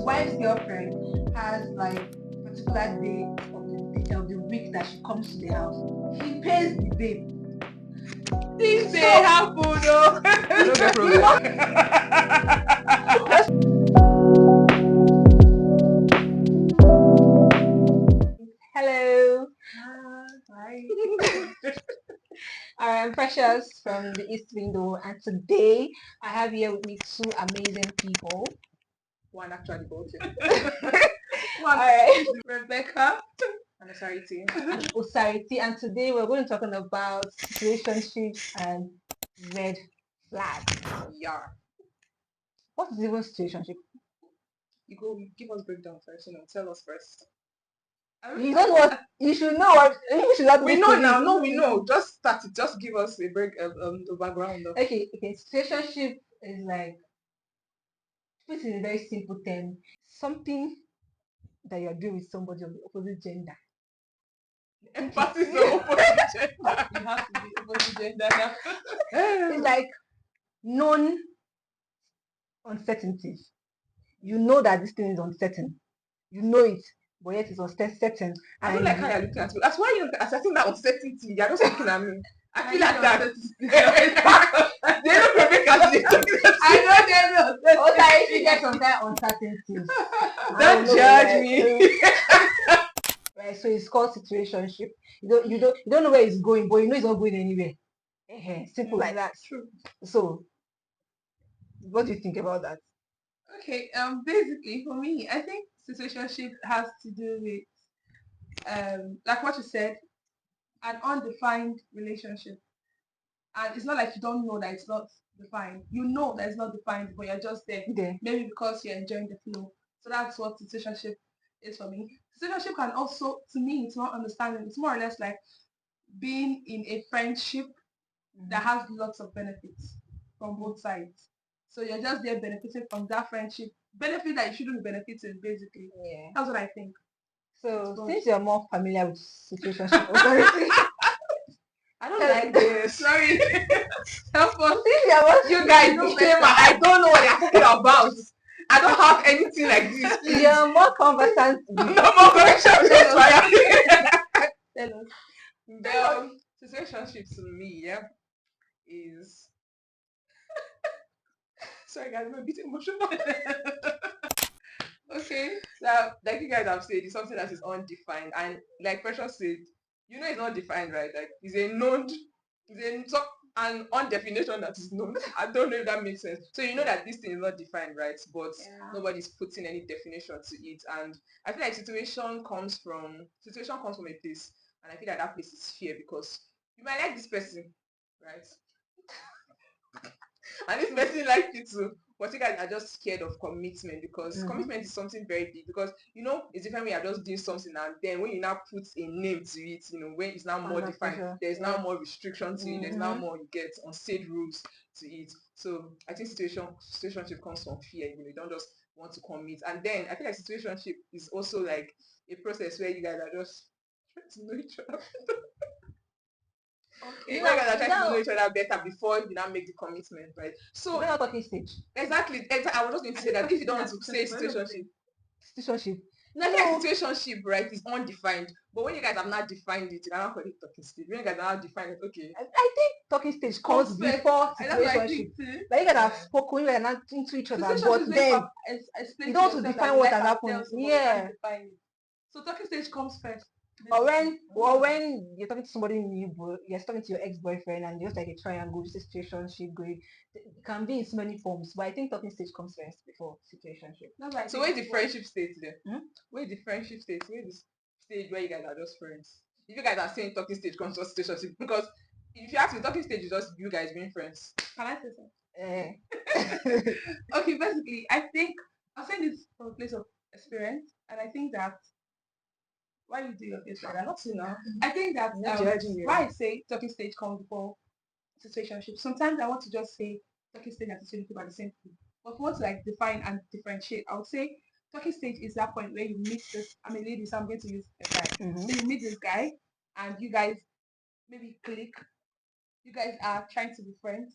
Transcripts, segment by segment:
wife's girlfriend has like particular day of the week that she comes to the house, he pays the babe. Things may happen, though. No get problem. Hello. Hi. I'm Precious from the East Window, and today I have here with me two amazing people. One actually bought it. Alright. Rebecca and Osarity. And Osarity, and today we're going to be talking about situationships and red flags. Yeah. What is even situationship? You give us breakdown first, tell us first. You don't know what you should know. What you should not. We know now. No, we know. Just start it. Just give us a break the background. Okay. Situationship is like, put in a very simple term, something that you're doing with somebody of the opposite gender. Emphasis on opposite gender. You have to be opposite gender now. It's like known uncertainties. You know that this thing is uncertain. You know it, but yet it's uncertain. I don't like how you're looking at me. That's why you're asserting that uncertainty. You're just looking at me. I feel like that. They look Rebecca. I know they're Also, if you get some kind of uncertainties, don't judge me. Right, so it's called situationship. You don't know where it's going, but you know it's not going anywhere. Simple like that. True. So, what do you think about that? Okay. Basically, for me, I think situationship has to do with like what you said, an undefined relationship. And it's not like you don't know that it's not defined. You know that it's not defined, but you're just there. Maybe because you're enjoying the flow. So that's what situationship is for me. Situationship can also, to me, it's not understanding. It's more or less like being in a friendship that has lots of benefits from both sides. So you're just there benefiting from that friendship. Benefit that you shouldn't be benefiting, basically. Yeah. That's what I think. So since you're more familiar with situationship authority, I don't like this. Sorry. Help us. You guys, disclaimer. I don't know what they're talking about. I don't have anything like this. Please. You're more conversant. No more conversation. Tell us. The situationship to me, yeah, is sorry guys, I'm a bit emotional. Okay. So like you guys have said, it's something that is undefined, and like Precious said, it's not defined, right? Like it's a known, an undefinition that is known. I don't know if that makes sense. So you know that this thing is not defined, right? But nobody's putting any definition to it. And I feel like situation comes from a place, and I feel like that place is fear, because you might like this person, right? And this person like you too. But you guys are just scared of commitment, because commitment is something very big, because it's different when you're just doing something, and then when you now put a name to it, when it's now more defined, there's now more restriction to it, there's now more, you get unsaid rules to it. So I think situationship comes from fear. You don't just want to commit. And then I feel like situationship is also like a process where you guys are just trying to know each other. Okay. You guys are trying to know each other better before you now make the commitment, right? So we're not talking stage. Exactly. I was just going to say that if you don't want to say situationship. No, situationship, right, is undefined. But when you guys have not defined it, you cannot call it talking stage. When you guys have not defined it, okay. I think talking stage comes before situationship. Like you guys have spoken, you guys are not into each other, but then you don't want to define what has happened. Yeah. So talking stage comes first. Or when you're talking to somebody new, you're talking to your ex-boyfriend, and just like a triangle, situationship going, it can be in so many forms. But I think talking stage comes first before situationship. So where's the friendship stage then? Where's the friendship stage? Where's the stage where you guys are just friends? If you guys are saying talking stage comes first situationship, because if you ask me, talking stage is just you guys being friends. Can I say something? Okay, basically, I think I'm saying this from a place of experience, and I think that why you do your face like that? Not now. I think that why I say talking stage comes before situationship. Sometimes I want to just say talking stage and situationship are the same thing. But if you want to like define and differentiate, I would say talking stage is that point where you meet this. I mean, ladies, I'm going to use a guy. So you meet this guy, and you guys maybe click. You guys are trying to be friends,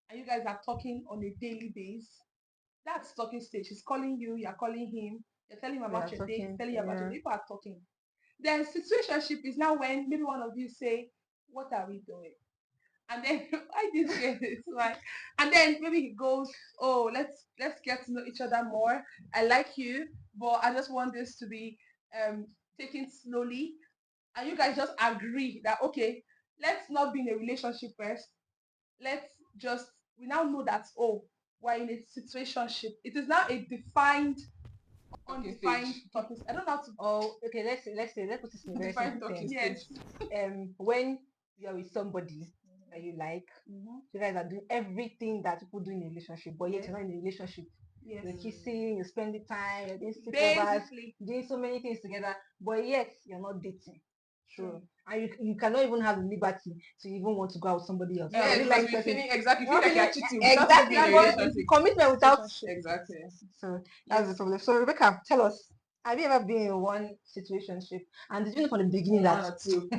and you guys are talking on a daily basis. That's talking stage. He's calling you, you're calling him, you're telling him We about are your day, he's talking. telling you about your Yeah. day. People are talking. Then situationship is now when maybe one of you say, what are we doing? And then I did say this like, and then maybe he goes, oh, let's get to know each other more. I like you, but I just want this to be taken slowly. And you guys just agree that okay, let's not be in a relationship first. Let's just we now know that oh, we're in a situationship. It is now a defined, Talking undefined stage. topic. I don't know how to Oh, okay. Let's put this in a very Define simple talking term. yes. stage. When you're with somebody that you like, you guys are doing everything that people do in a relationship, but yet Yes. you're not in a relationship. Yes. You're kissing, you're spending time, you're doing sleepovers, Basically. doing so many things together, but yet you're not dating. True. And you cannot even have the liberty to even want to go out with somebody else. Yeah, You because like we're person. feeling exactly. You're Feel like feeling- you're cheating. Without exactly, being in a but relationship. commitment without. Exactly. So that's the problem. So Rebecca, tell us, have you ever been in one situationship? And did you know from the beginning One that or two.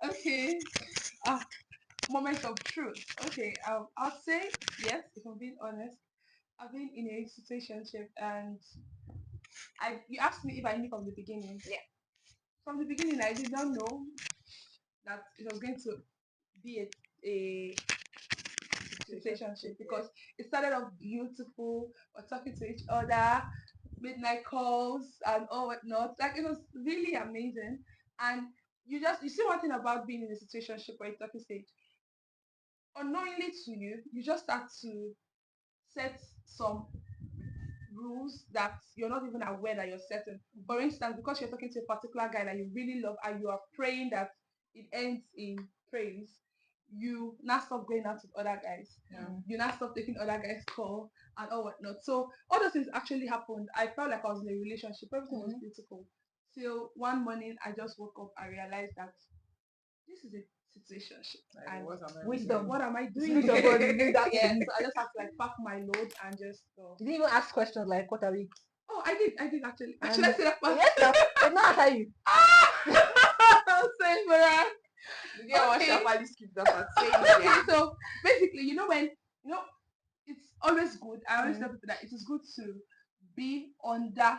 Okay. Moment of truth. Okay. I'll say yes. If I'm being honest, I've been in a situationship, and you asked me if I knew from the beginning. Yeah. From the beginning, I did not know that it was going to be a situationship because it started off beautiful. We're talking to each other, midnight calls and all whatnot. Like it was really amazing. And you see one thing about being in a situationship or a talking stage. Unknowingly to you, you just start to set some rules that you're not even aware that you're setting. For instance, because you're talking to a particular guy that you really love and you are praying that it ends in praise, you now stop going out with other guys. Yeah. You now stop taking other guys' call and all whatnot. So all those things actually happened. I felt like I was in a relationship. Everything was beautiful. Till one morning I just woke up and realized that this is a situationship. Like, And what am I wisdom. doing? what am I doing? Spirit of God revealed that to Yeah, you. so I just had to like pack my load and just go. You didn't even ask questions like, what are we? Oh, I did actually. And- Should I say that part? Yes, now. It's not how you. Say for that. The girl was Okay. sharply skip that part. Say it, Okay, yeah. so basically, when it's always good. I always Mhm. tell people that it is good to be under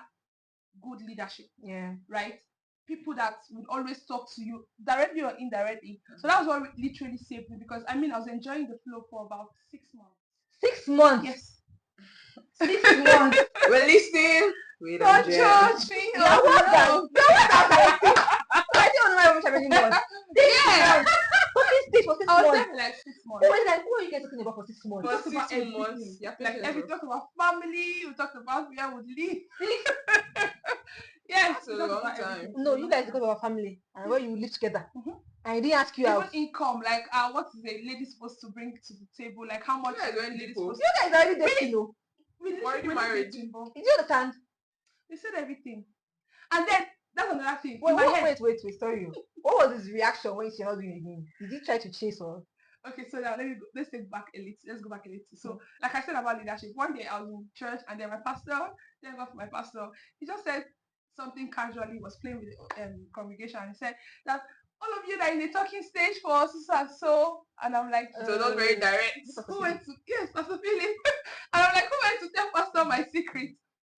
good leadership, Yeah. right? People that would always talk to you directly or indirectly. So that was what literally saved me because I was enjoying the flow for about 6 months. 6 months. Yes. 6 months. We're listening. Wait, Don't I'm judge me. Yeah, Oh, what that? no. I don't know how many months. 6 Yeah. months. Talking stage for 6 I was months. there for like 6 months. Who are you guys talking about for 6 months? We For talked about 6 everything. months. Yeah, Like we talked about family, we talked about where we live. Yes, That's we a talked long about time. everything. No, you guys talk about family and where you live together. Mhm. And he didn't ask you Even out. income, like what is a lady supposed to bring to the table? Like how much You guys is a already lady people. supposed You guys are already dating, though. we Already we're not married. dating, but Did you understand? they said everything. And then that's another thing. Wait, in my head. wait, sorry. What was his reaction when you're not doing it again? Did he try to chase or? Okay, so now let's take back a little. Let's go back a little. So, like I said about leadership, one day I was in church and then my pastor, thank God for my pastor, he just said something casually, he was playing with the congregation and he said that all of you that are in the talking stage for so, and I'm like, So not very direct. who went to, yes, Pastor Philip, and I'm like, who went to tell pastor my secret?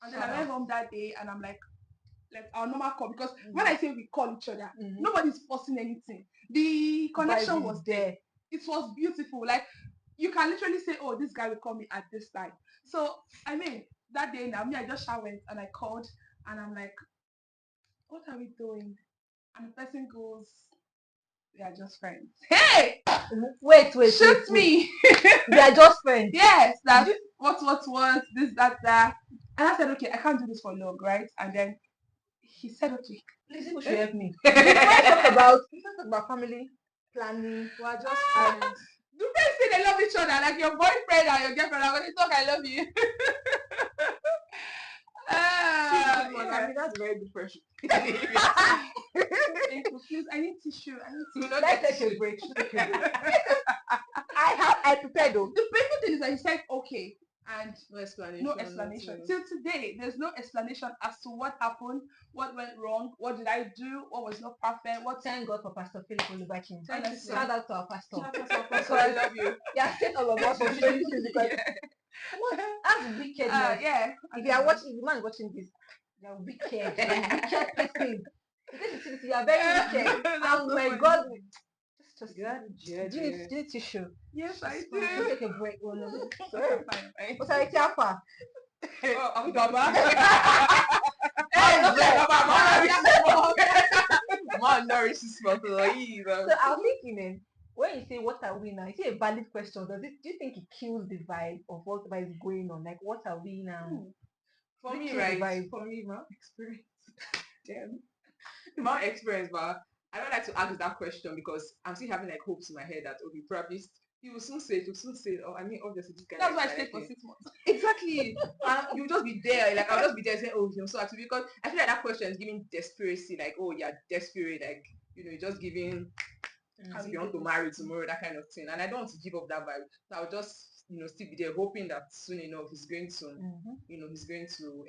And then I went home that day and I'm like our normal call because when I say we call each other, nobody's forcing anything. The connection was there. It was beautiful. Like you can literally say, oh, this guy will call me at this time. So that day now, I just went and I called and I'm like, what are we doing? And the person goes, we are just friends. Hey! Wait. Shoot me! We are just friends. Yes, that what was this, that. And I said, okay, I can't do this for long, right? And then he said, okay. Please, you should help me. You talk about family, planning. We are just friends. Do friends say they love each other like your boyfriend and your girlfriend are going to talk I love you? I mean, that's a very good friendship. Thank you. Please, I need tissue. Let's take a break. I prepared though. The painful thing is that he said okay and no explanation. No explanation. Till today, there's no explanation as to what happened, what went wrong, what did I do, what was not perfect. Thank God for Pastor Philip Olubakin. Thank you, sir. Shout out to our pastor. So I love you. Yeah, sent all of us for training because That's wickedness. Yeah. If you are watching, if the man is watching this, you're wicked. You're a wicked person. You are very wicked. That's Oh so my funny. God. Just You got judge. do you need tissue? Yes, I Can we do. take a break? Oh, no. Sorry. Fine, fine. What's our Tiafa? Oh, I'm Gaba. Hey, I'm okay. Malnourished smoke. So I was thinking, when you say what are we now, is it a valid question? Do you think it kills the vibe of whatever is going on? Like, what are we now? For It me, kills the right? vibe. For me, my experience. Damn. My experience, but I don't like to ask that question because I'm still having like hopes in my head that okay, probably he will soon say it. He will soon say it. Oh, I mean, obviously this guy. That's why I like stayed for it. 6 months. Exactly. And you'll just be there. Like I'll just be there saying, oh, I'm so happy because I feel like that question is giving desperacy. Like, oh, you're desperate. Like, you're just giving as if you want to marry tomorrow, that kind of thing. And I don't want to give up that vibe. So I'll just, still be there hoping that soon enough he's going to, he's going to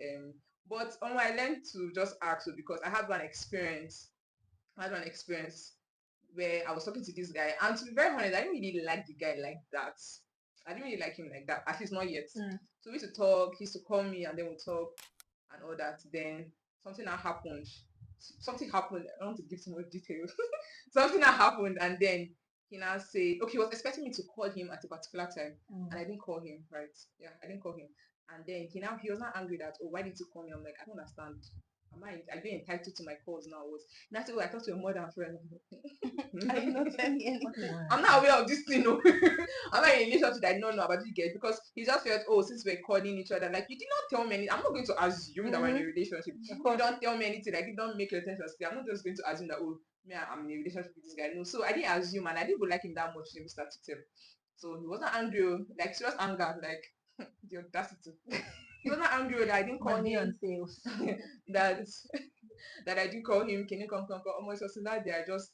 but I learned to just ask because I had one experience. Where I was talking to this guy, and to be very honest, I didn't really like the guy like that. I didn't really like him like that, at least not yet. So we used to talk, he used to call me and then we talk and all that. Then something that happened. Something happened. I don't want to give too much details. Something that happened and then he now said, okay, he was expecting me to call him at a particular time and I didn't call him, right? Yeah, I didn't call him. And then he was not angry that, oh, why did you call me? I'm like, I don't understand. Are you entitled to my calls now? And I said, oh, I thought you were more than a friend. Are you not telling me anything? I'm not aware of this thing, no. I'm not in a relationship that I don't know about you guys because he just felt, oh, since we're calling each other, like you did not tell me anything. I'm not going to assume that we're in a relationship. You don't tell me anything, like you don't make your intentions clear. I'm not just going to assume that, oh, me, I'm in a relationship with this guy. No, so I didn't assume and I didn't even like him that much when we started to tell. So he wasn't angry, like serious anger, like the audacity. He wasn't angry that I didn't call Money him. on sales. that I did call him, can you come? Almost so that they are just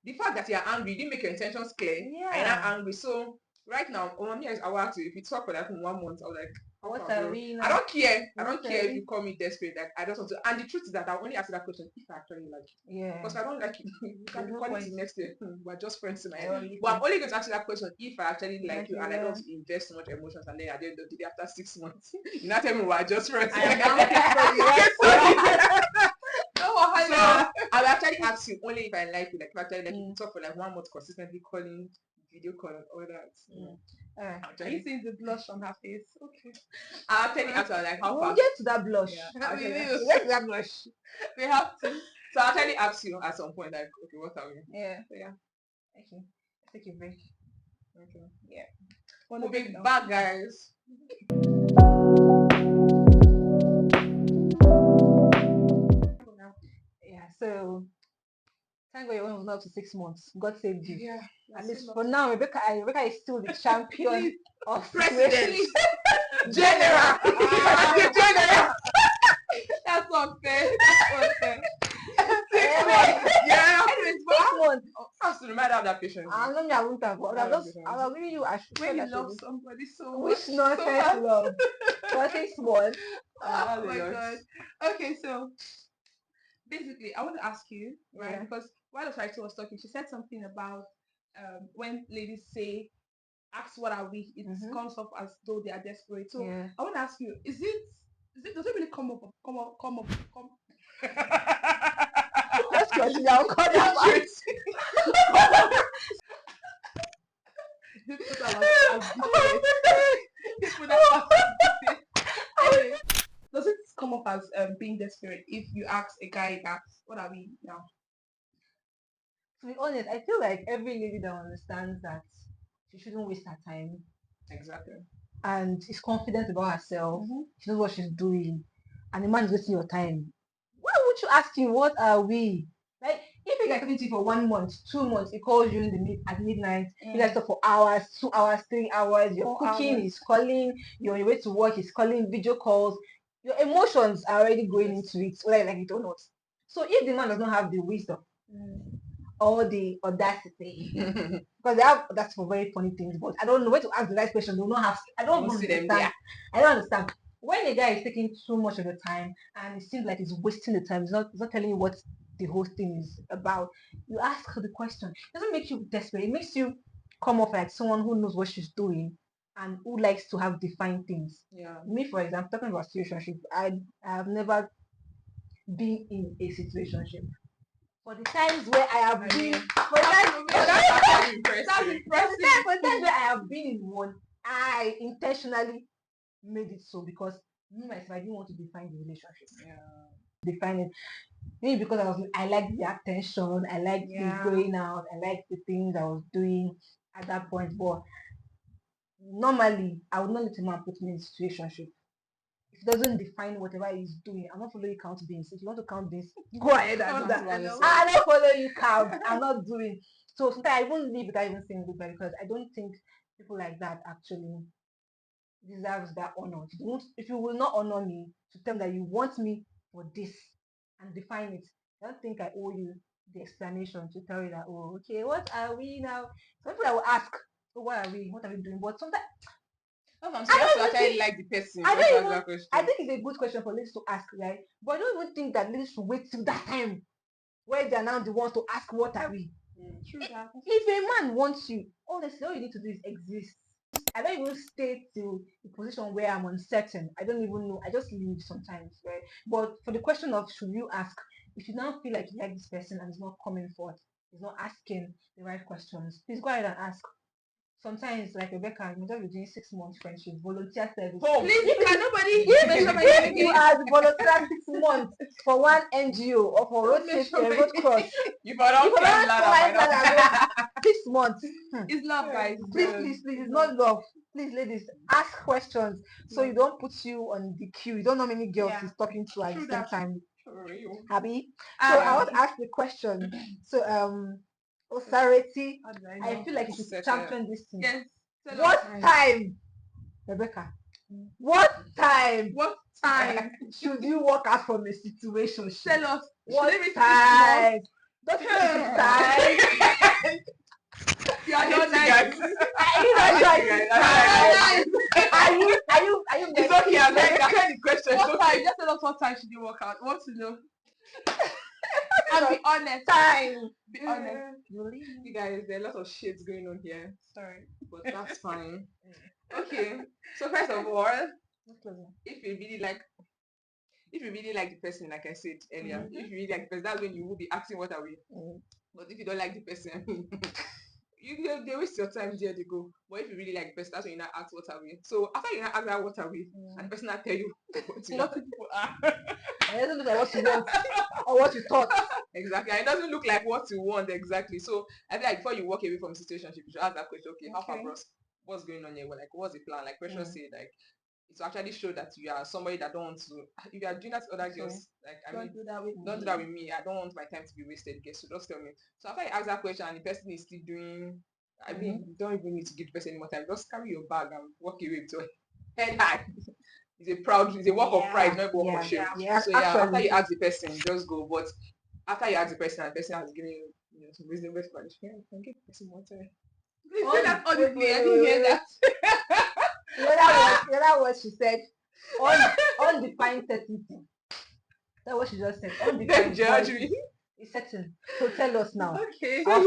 the fact that you're angry, you didn't make your intentions clear. Yeah. And you're not angry. So right now, me I will ask you if you talk for like 1 month, I was like, what are we now? I don't care. I don't What care are if you call me desperate. Like I just want to. And the truth is that I only ask that question if I actually like you. Yeah. Because if I don't like you, you can be no calling point. to next year. We're just friends in my I head. only But I'm think- only going to ask you that question if I actually like you and I yeah. don't invest so much emotions and then at the end of the day after 6 months, you not tell me we're just friends. I am So I will actually ask you only if I like you, like if I actually like you talk for like 1 month consistently calling, video call and all that. Are you seeing the blush on her face? Okay. I'll actually ask her like how We'll far. get to that blush. Yeah, We will. get to that blush. We have to. So I'll actually ask you at some point like, okay, what are we? Yeah. So yeah. Okay. Take a break. Okay. Yeah. We'll be back, guys. Yeah. So thank God your one was not up to 6 months. God saved you. Yeah. At least for now, Rebecca is still the champion of President. situations. General. General. That's unfair. That's unfair. 6 months. Yeah. Anyways, 6 months. I have to remind her of that patience. I don't know I won't have. I was giving you. When you love somebody so much. Which nonsense love? For 6 months. Oh my God. Okay, so basically, I want to ask you, right? Yeah. Because while the writer was talking, she said something about when ladies say, "Ask what are we?" It comes off as though they are desperate. So Yeah. I want to ask you: does it really come up? Let's continue. I'll call that back. Does it come up as being desperate if you ask a guy that what are we now? To be honest, I feel like every lady that understands that she shouldn't waste her time Exactly. and is confident about herself, she knows what she's doing, and the man is wasting your time. Why would you ask him what are we? Like if you guys talking for 1 month, 2 months, he calls you at midnight, you guys talk for hours, 2 hours, 3 hours, you're cooking, he's calling, you're on your way to work, he's calling, video calls, your emotions are already going into it, whether like it or not. So if the man does not have the wisdom or the audacity, because they have that's for very funny things, but I don't know where to ask the right question. They will not have. I don't see understand. them there. I don't understand when a guy is taking too much of your time and it seems like he's wasting the time. It's not telling you what the whole thing is about. You ask her the question. It doesn't make you desperate. It makes you come off like someone who knows what she's doing and who likes to have defined things. Yeah. Me, for example, talking about situationship, I have never been in a situationship. For the times where I have been, for the times, That's impressive. for the times where I have been in one, I intentionally made it so because me myself, I didn't want to define the relationship. Yeah. Define it. Maybe because I like the attention, I like the going out, I like the things I was doing at that point. But normally, I would not let a man put me in a situationship. If it doesn't define whatever he's doing, I'm not following you count beans. If you want to count beans, go ahead and do that. I'm not following you count. I'm not doing. So sometimes I won't leave without even saying goodbye because I don't think people like that actually deserves that honor. If you will not honor me to tell me that you want me for this and define it, I don't think I owe you the explanation to tell you that, oh, okay, what are we now? Some people that will ask, oh, what are we? What are we doing? But sometimes I'm saying you have to actually like the person. I before you don't ask even. that question. I think it's a good question for ladies to ask, right? But I don't even think that ladies should wait till that time where they're now the ones to ask what are we. True that. If a man wants you, honestly, all you need to do is exist. I don't even stay to the position where I'm uncertain. I don't even know. I just leave sometimes, right? But for the question of should you ask, if you now feel like you like this person and he's not coming forth, he's not asking the right questions, please go ahead and ask. Sometimes, like Rebecca, you just be doing 6 months friendship, volunteer service. Oh, Please, can nobody If you are the volunteer 6 months for one NGO or for road safety, Road Cross, you for don't climb ladder. 6 months. It's love, guys. Please, it's not love. Please, ladies, ask questions so you don't put you on the queue. You don't know how many girls he's talking to at the same time. Happy. So I want to ask the question. So Osareti, I feel like you should champion this thing. Yes. What time, Rebecca? What time should you walk out from a situation? Tell us. What time? Don't you think time? You are not nice. Are you not nice? Are you? It's okay. I'm not asking the question. What time? Just tell us what time should you walk out. Want to know? And be honest. Time. Be honest. You guys, there are a lot of shades going on here. Sorry. But that's fine. Okay. So first of all, if you really like the person, like I said earlier, if you really like the person, that's when you will be asking what are we. But if you don't like the person, they waste your time there they go. But if you really like the person, that's when you now ask what are we. So after you now ask that what are we, and the person will tell you what people are. It doesn't look like what you want or what you thought. Exactly. And it doesn't look like what you want exactly. So I feel like before you walk away from situationship, you should ask that question, okay, how far, bros? What's going on here? Well, like, what's the plan? Like Precious said, like, it's to actually show that you are somebody that don't want to. If you are doing that to other girls, like, Don't do that with me. I don't want my time to be wasted, guys. So just tell me. So after you ask that question and the person is still doing, I mean, you don't even need to give the person any more time. Just carry your bag and walk away with your head high. It's a walk of pride, not a walk of shame. So after you ask the person, just go. But after you ask the person and the person has given you, some reasonable explanation, you can give the person more time. Please say that honestly. I didn't hear that. The other word she said, undefined certainty. That's what she just said. Undefined certainty. It's certain. So tell us now. Okay. Are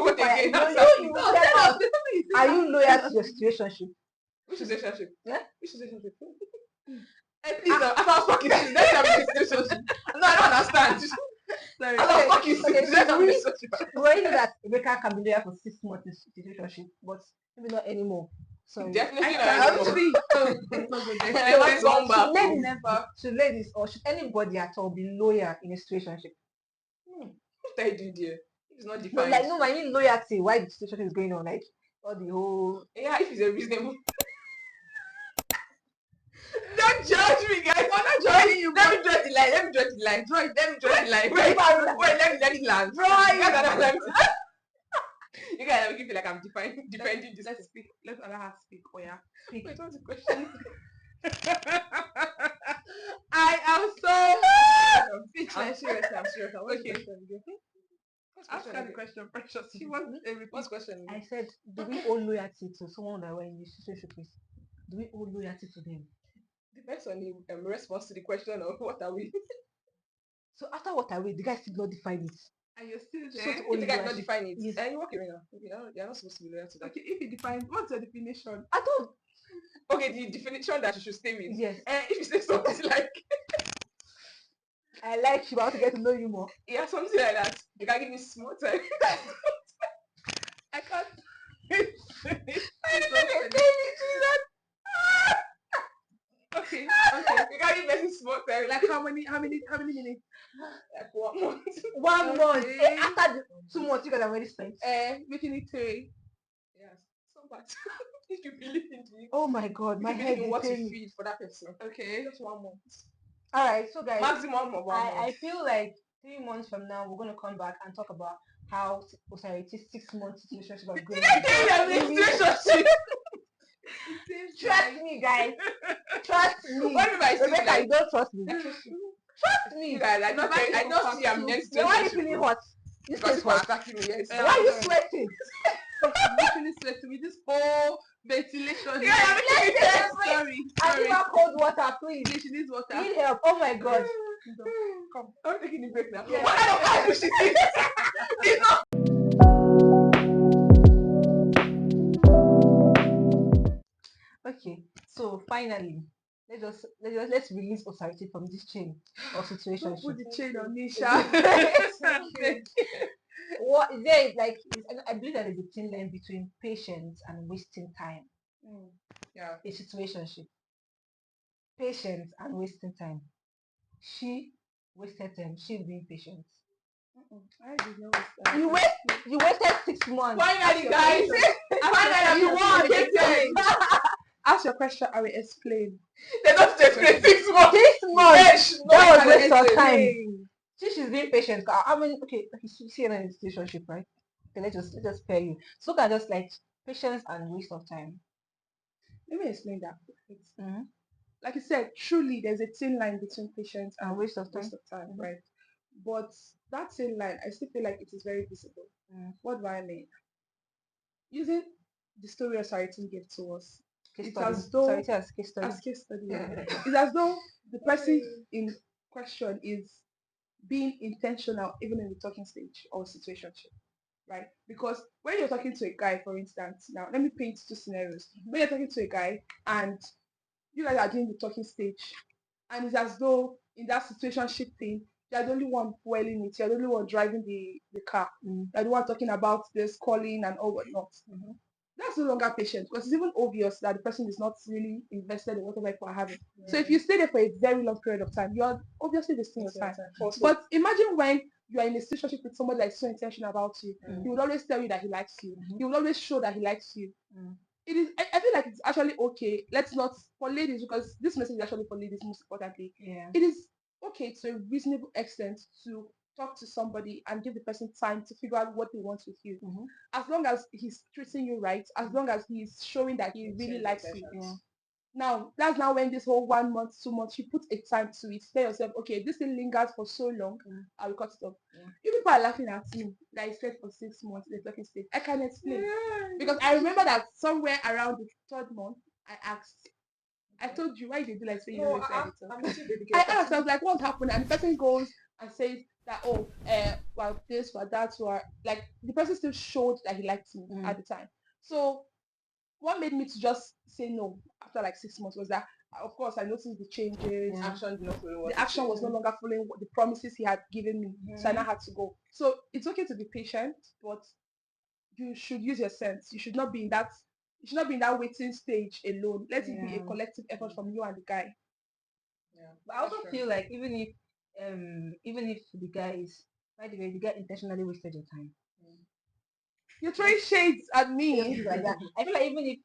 you loyal to your situationship? Which relationship? Yeah? Which relationship? Hey, please, I was fucking serious. Let's have a relationship. No, I don't understand. Sorry. I was fucking serious. Let's have a relationship. Well, you know that Rebecca can be there for 6 months in situationship, but maybe not anymore. So definitely not. Should ladies or should anybody at all be loyal in a situationship? What are you doing there? It's not defined. No, I mean loyalty. Why the situation is going on? Like, or the whole. Yeah, if it's a reasonable. Don't judge me, guys. I'm not judging you. Let me draw the line. Let me draw the line. Wait, let it land. You guys are making like I'm defending this. Let's speak. Let other her speak. Oh yeah. Wait, what's the question? I am so I'm serious. Okay. Ask her the question, Precious. She wants a repeat question. I said, do we owe loyalty to someone that we're in a relationship with? Do we owe loyalty to them? Depends on the response to the question of what are we. So after what are we, the guy still not define it. And you're still So there. if the guy not define it, yes. And you walk away now. You're not supposed to be loyal to that. Okay, if you define, what's your definition? I don't. Okay, the definition that you should stay with. Yes. If you say something like, I like you. I want to get to know you more. yeah, something like that, you can give me small time. I can't. I don't know the Okay. you can give me small time. Like how many minutes? Like 1 month. 1 month. Okay. After the 2 months, you guys have already spent. Making it 3. Yes. So bad. If you believe in me. Oh my god, my If you head believe in is what you paining. feed for that person. Okay. Just 1 month. All right, so guys, Maximum of 1 month. I feel like 3 months from now we're gonna come back and talk about how it is 6 months situationship are going. Relationship. Trust me, guys. Trust me. What if I see Rebecca, like you don't trust me. Trust me. you guys like Not okay, like I don't see I'm you. next Then why are you relationship. feeling hot? You Because feel people are hot. attacking me, yes. Why are you sweating? Literally sweating with this whole ventilation. Yeah, I'm making it Sorry. I give her cold water, please. She needs water. I need help. Oh my god. Come, I'm taking the break now. Yeah. What kind of house is this? It's not. Okay, so finally, let's release authority from this chain of Don't situation. put the chain on me, What is there like? I believe that there's a thin line between patience and wasting time. Yeah. A situationship. Patience and wasting time. She wasted time. She being patient. I did not waste that. You wasted 6 months. Finally, guys. Finally, You won. Ask your question, I will explain. They don't take 6 months. 6 months. Yes, That was no, waste of explain. time. She's being patient. I mean, okay, see in a relationship, right? Okay, let's just pair you. So can just like patience and waste of time. Let me explain that. Mm-hmm. Like you said, truly there's a thin line between patience and And waste of time. time, right? But that thin line, I still feel like it is very visible. What do I mean? Using the story of Saritin gave to us, Case it's study. as though Sorry, as case study. as case study, it's as though the person in question is being intentional even in the talking stage or situationship, right? Because when you're talking to a guy, for instance, now let me paint 2 scenarios. When you're talking to a guy and you guys are doing the talking stage, and it's as though in that situationship thing, you're the only one fueling it, you're the only one driving the car, you're the one talking about this calling and all whatnot. That's no longer patient because it's even obvious that the person is not really invested in whatever people are having. So if you stay there for a very long period of time, you're obviously wasting your time. But imagine when you are in a relationship with somebody that is so intentional about you. He will always tell you that he likes you. He will always show that he likes you. It is. I feel like it's actually okay. Let's not for ladies because this message is actually for ladies most importantly. Yeah. It is okay to a reasonable extent to talk to somebody and give the person time to figure out what he wants with you. As long as he's treating you right, as long as he's showing that he really likes you. Yeah. Now, that's now when this whole 1 month, 2 months, you put a time to it. Tell yourself, okay, this thing lingers for so long, I will cut it off. You people are laughing at me that I said for 6 months, the talking stage. I can explain. Because I remember that somewhere around the 3rd month, I asked. I told you, why did you like say you No, always said it? I I asked, I was like, what's happening? And the person goes and says that, oh, well, this, well, that, or like the person still showed that he liked me at the time. So what made me to just say no after like 6 months was that, of course, I noticed the changes. Action did not follow The action was no longer following the promises he had given me, so I now had to go. So it's okay to be patient, but you should use your sense. You should not be in that. You should not be in that waiting stage alone. Let it be a collective effort from you and the guy. Yeah. But I also feel like even if the guy is, by the way, the guy intentionally wasted your time. You're throwing shades at Just me. like that. I feel like even if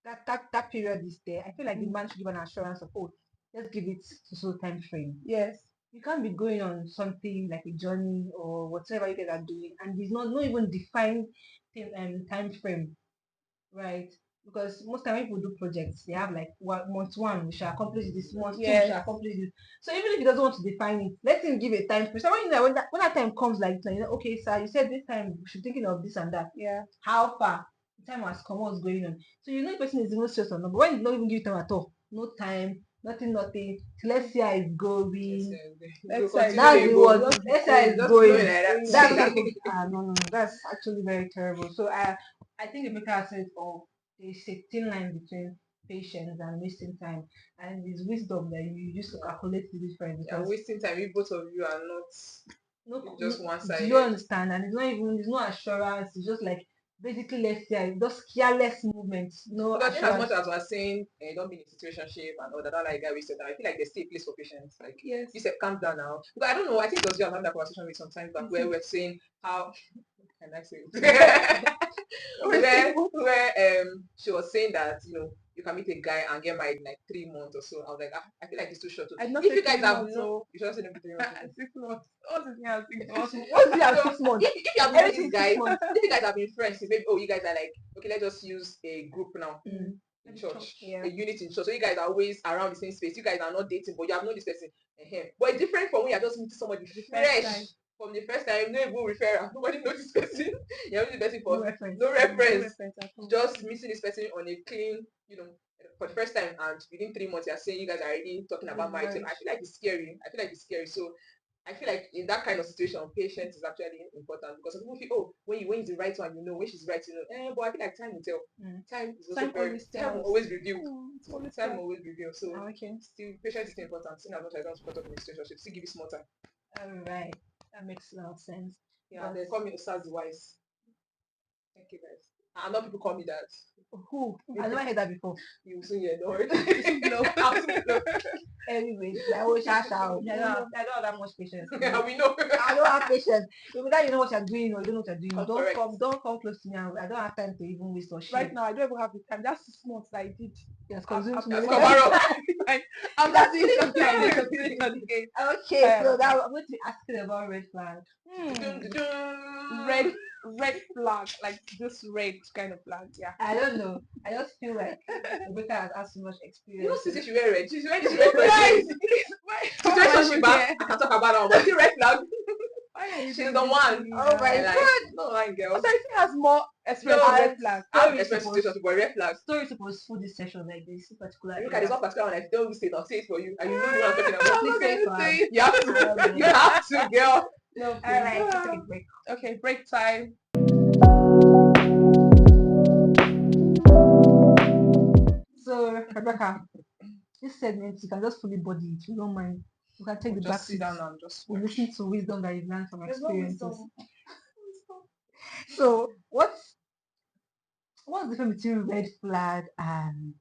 that period is there, I feel like the man should give an assurance of, oh, let's give it to so time frame. Yes. You can't be going on something like a journey or whatever you guys are doing, and there's not even defined time frame, right? Because most time when people do projects, they have like month 1 we shall accomplish this, month 2 we shall accomplish this. So even if he doesn't want to define it, let him give a time frame. So when that time comes, like you know, okay, sir, you said this time we should be thinking of this and that. Yeah. How far? The time has come, what's going on? So you know the person is even serious or not. But when you don't even give time at all, no time, nothing. So let's see how it's going. That's That's the word. Let's see how it's going. That's No, that's actually very terrible. So I think the maker said, oh, there's a thin line between patience and wasting time, and it's wisdom that you use to calculate the difference You're because wasting time if both of you are not just no, do you one-sided. understand? And it's not assurance. It's just like basically let's say just careless movements, no Because in as much assurance. as we're saying don't be in a situationship and all that, don't like guy wasted time, I feel like there's still a place for patience. Like Yes. you said, calm down now. But I don't know. I think it was you having that conversation with some time back where we're saying how can I say it? where she was saying that you can meet a guy and get married in like 3 months or so. I was like, I feel like it's too short. I not If say you guys 3 have months, no, so you should say maybe 3 months. 6 months. What is here 6 months? What's the So 6 months? if you have known Everything these 6 guys, months. if you guys have been friends, since maybe you guys are like, okay, let's just use a group now in church, Yeah. a unit in church. So you guys are always around the same space. You guys are not dating, but you have known this person. But it's different from when you're just meeting somebody fresh from the first time. No even referral. Nobody knows this person. You're meeting this person for no reference. Just meeting this person on a clean, for the first time, and within 3 months you're saying you guys are already talking about marriage. I feel like it's scary. So I feel like in that kind of situation, patience is actually important because some people feel, oh, when is the right one, when she's right, but I feel like time will tell. Time is also time will always reveal. Time will always reveal. So still, patience is important. In as much as I don't support up in a relationship, still give you more time. All right, that makes a lot of sense. Yeah, they call me Osaz Wise. Thank you guys. And not people call me that. Who? I never heard that before. You soon hear, don't worry. Anyways, I will shout out. I don't have that much patience. Yeah, we know. I don't have patience. Whether you know what you're doing or you don't know what you're doing, Correct. don't come close to me. I don't have time to even waste or shit. Right now, I don't even have the time. That's 6 months that I did. Yes, consume too That's many cover up. I'm not doing something again. Okay, so now I'm going to be asking about red flag. Red flag, like just red kind of flag. Yeah. I don't know. I just feel like Rebecca has had so much experience. You know, since she wear red, she's wearing this red flag. Situationship, I can talk about her, but the red flag. She's the one. Oh my god. No line, girl. So she has more experience with red flag. I have experience situations with red flags. Story supposed to this session like this particular. Look at this one particular one. If you don't say it, I'll say it for you, and you know the one I'm talking about. Please say it for us. You have to. You have to, girl. No, all right, let's take a break. Okay, break time. So Rebecca, this segment you can just fully body it. You don't mind. You can take the back Just sit down and just listen to wisdom that you've learned from There's no experiences. wisdom. So what's the difference between red flag and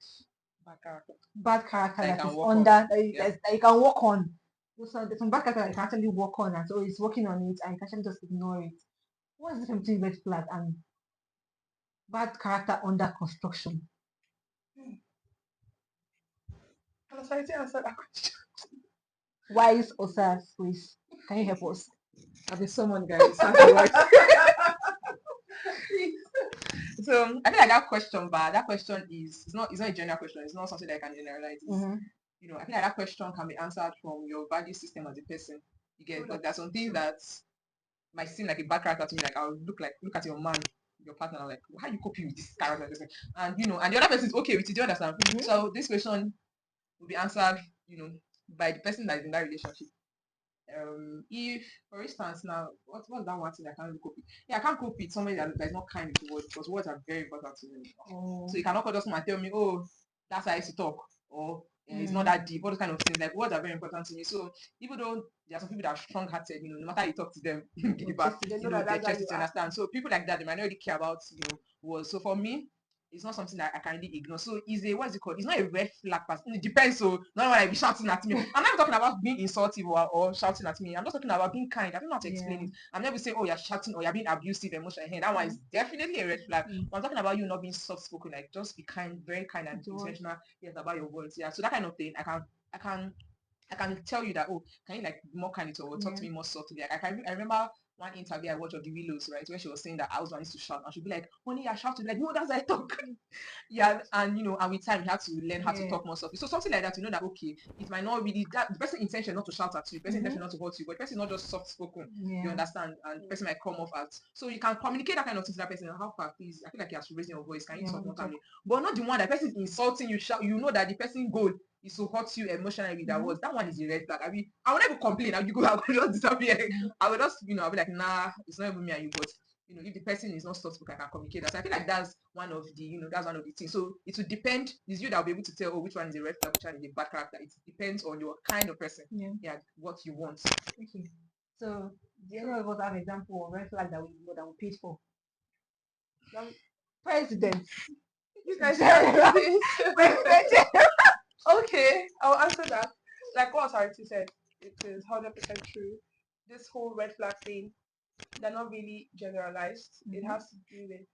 bad character that is under that you can work on? There's some bad character that you can actually work on, and so it's working on it, and you can actually just ignore it. What's the difference between red flag and bad character under construction? Can I answer that question? Wise Osas, please, can you help us? I've been someone, guys. So I feel like that question, but that question it's not a general question. It's not something that I can generalize. I feel like that question can be answered from your value system as a person. You get, because there's some things that might seem like a bad character to me. Like I'll look at your man, your partner, like how you copy with this character, and and the other person is okay with it. Do you understand? So this question will be answered, by the person that is in that relationship. If for instance now, what's that one thing I can't copy? Yeah, I can't copy somebody that is not kind with words because words are very important to me. So you cannot just come and tell me, oh, that's how I used to talk, or it's not that deep. All those kind of things, like words are very important to me. So even though there are some people that are strong-hearted, no matter how you talk to them, their chest to understand. So people like that, they might not really care about words. So for me, it's not something that I can really ignore. So what's it called? It's not a red flag person. It depends. So not when I be shouting at me. I'm not talking about being insultive or shouting at me. I'm just talking about being kind. I don't know how to explain it. I'm never saying, oh, you're shouting or you're being abusive emotionally. That one is definitely a red flag. But I'm talking about you not being soft spoken, like just be kind, very kind and intentional about your words. Yeah. So that kind of thing, I can tell you that, oh, can you like be more kind or talk to me more softly? Like I remember one interview I watched of the Willows, right, when she was saying that I was wanting to shout, and she'd be like, honey, I shout to like, no, that's how I talk. Yeah, and and with time you have to learn how to talk more softly. So something like that, that okay, it might not really that the person's intention not to shout at you, the person's intention not to hurt you, but the person is not just soft spoken. You understand? And the person might come off as so you can communicate that kind of thing to that person. How far, please? I feel like you have to raise your voice. Can you talk more calmly? But not the one that person is insulting you, shout. You know that the person goal is to hurt you emotionally with that words. That one is a red flag. I will never complain. I will just disappear. I will just, I'll be like, nah, it's not even me and you, but if the person is not soft spoken, I can communicate that. So I feel like that's one of the things. So it will depend. It's you that will be able to tell, which one is a red flag, which one is a bad character. It depends on your kind of person. Yeah, what you want. Okay. So do any of us have an example of red flag that we paid for? President. You guys are this. President. Okay, I'll answer that. Like what Authority said, it is 100% true. This whole red flag thing, they're not really generalized. It Mhm. has to do with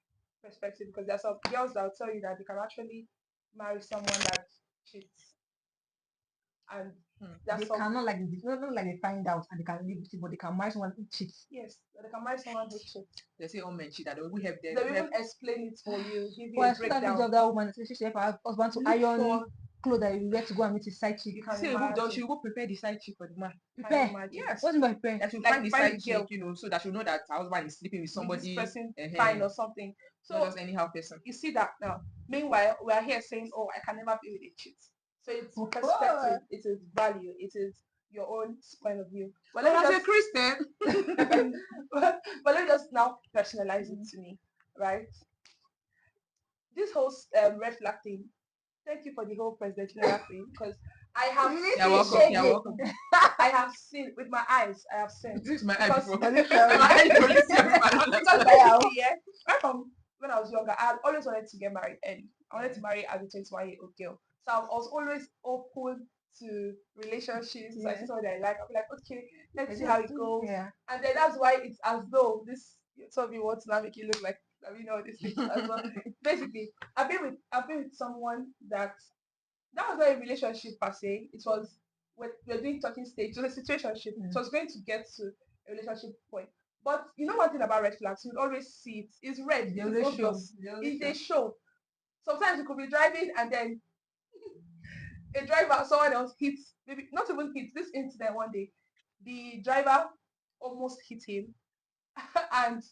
perspective, because there's some girls that will tell you that they can actually marry someone that cheats, and there's They some cannot like it's not like they find out and they can leave it, but they can marry someone who cheats. yes, that they can marry someone who cheats. They say all men cheat. I don't we help them. They will even explain it for you, give you But a I saw that video breakdown. of that woman saying she her husband to Look iron for clothes that you wear to go and meet his side chick. you can See, imagine. she will prepare the side chick for the man. Can you Prepare. imagine? Yes. What's my prepare? That she'll Like find the find side a girl. chick, so that she'll know that her husband is sleeping with With somebody. this person uh-huh, fine or something. not So just anyhow person. you see that now. Meanwhile, we are here saying, "Oh, I can never be with a cheat." So it's perspective, it is value, it is your own point of view. But let me As a just, Christian, but let me just now personalize it to me, right? This whole red flag thing. Thank you for the whole presidential thing, because I have You need seen You're to welcome. shake You're it. welcome. I have seen with my eyes. I have seen This is my eye because before. Let me tell you. My eye only see every man. because basically, yeah, right from when I was younger, I had always wanted to get married early. I wanted to marry as a 21-year-old girl. So I was always open to relationships. I see somebody I like, I'll be like, okay, let's see how it goes. Yeah. And then that's why it's as though this you told me wants to now make you look like this thing as well. Basically, I've been with someone that was not a relationship per se. It was we're doing talking stage. It was a situationship. It was going to get to a relationship point. But you know one thing about red flags, you always see it. It's red. They It's always show. obvious. It's a show. Sometimes you could be driving and then a driver, someone else hits, maybe not even hits. This incident one day, the driver almost hit him and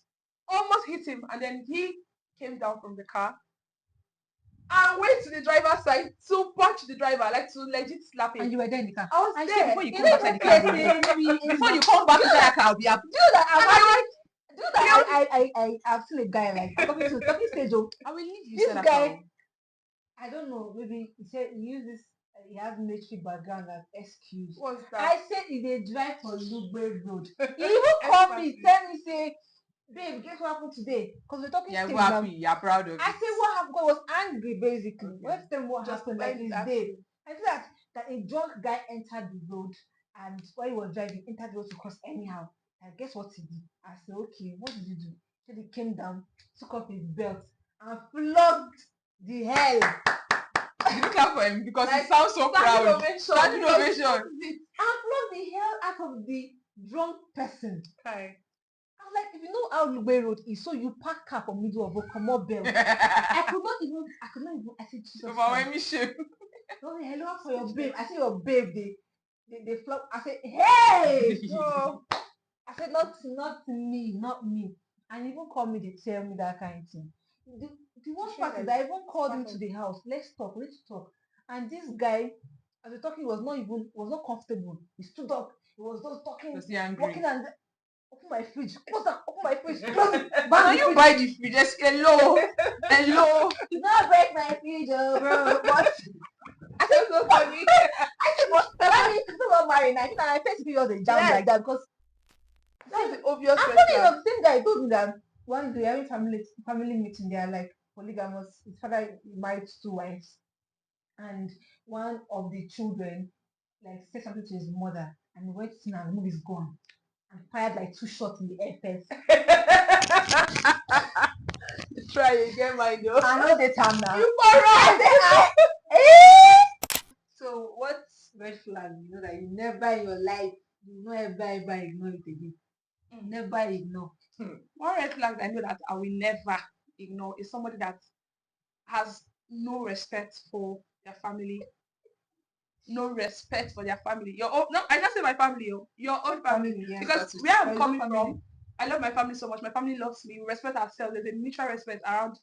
and then he came down from the car and went to the driver's side to punch the driver, like to legit slap him. And you were there in the car. I was I say there. before you You come know back even inside the car, placing before you come back inside the car, I'll be happy. do that. Do that. I've seen a guy like talking stage. Oh, I will leave you. this inside the guy, car. I don't know. Maybe he said he uses he has military background as excuse. What's that? I said he dey drive for Lugbe Road. He even call me, tell me say, babe, guess what happened today? Because we're talking Yeah, stage we're now. happy. You're proud of I it. said what happened? I was angry basically. Okay. Let's tell me what Just happened when like he's this day. I feel that a drunk guy entered the road and while he was driving, entered the road to cross anyhow. And guess what he did? I said, okay, what did you do? He said he came down, took off his belt, and flogged the hell. You look out for him because Like, he sounds so proud. Standing ovation. And flogged the hell out of the drunk person. Okay. I was like, if you know how Lugbe Road is, so you park car for middle of Okomo belt. I could not even, I said, Jesus For Christ. when me shame. Oh, hello for your babe. I said, your babe, they flop. I said, hey! No. I said, not me, not me. And he even called me, they tell me that kind of thing. The worst part is I even called him to the house. Let's talk. And this guy, as we're talking, was not comfortable. He stood up. He was just talking, Was he angry? walking and open my fridge, close down, open my fridge, close it. But now you buy the fridge. Just hello. Not break my fridge, oh, bro. But I said, so funny. I said, but let me still not marry now. I first be was a jam like that because That's the obvious I'm red funny flag. enough. Same guy told me that one day having family meeting, they are like polygamous. His father married 2 wives, and one of the children like said something to his mother, and he went in and the movie's gone and fired like 2 shots in the air first. Try again, my girl. I know the time now. You for I So what's red flag? You know that you never in your life, you never ever ignore it again. Never ignore. One red flag that I know that I will never ignore is somebody that has no respect for their family. No respect for their family. Your own, no, I just say my family, your own family. Yeah. Because where I'm coming from, I love my family so much. My family loves me. We respect ourselves. There's a mutual respect around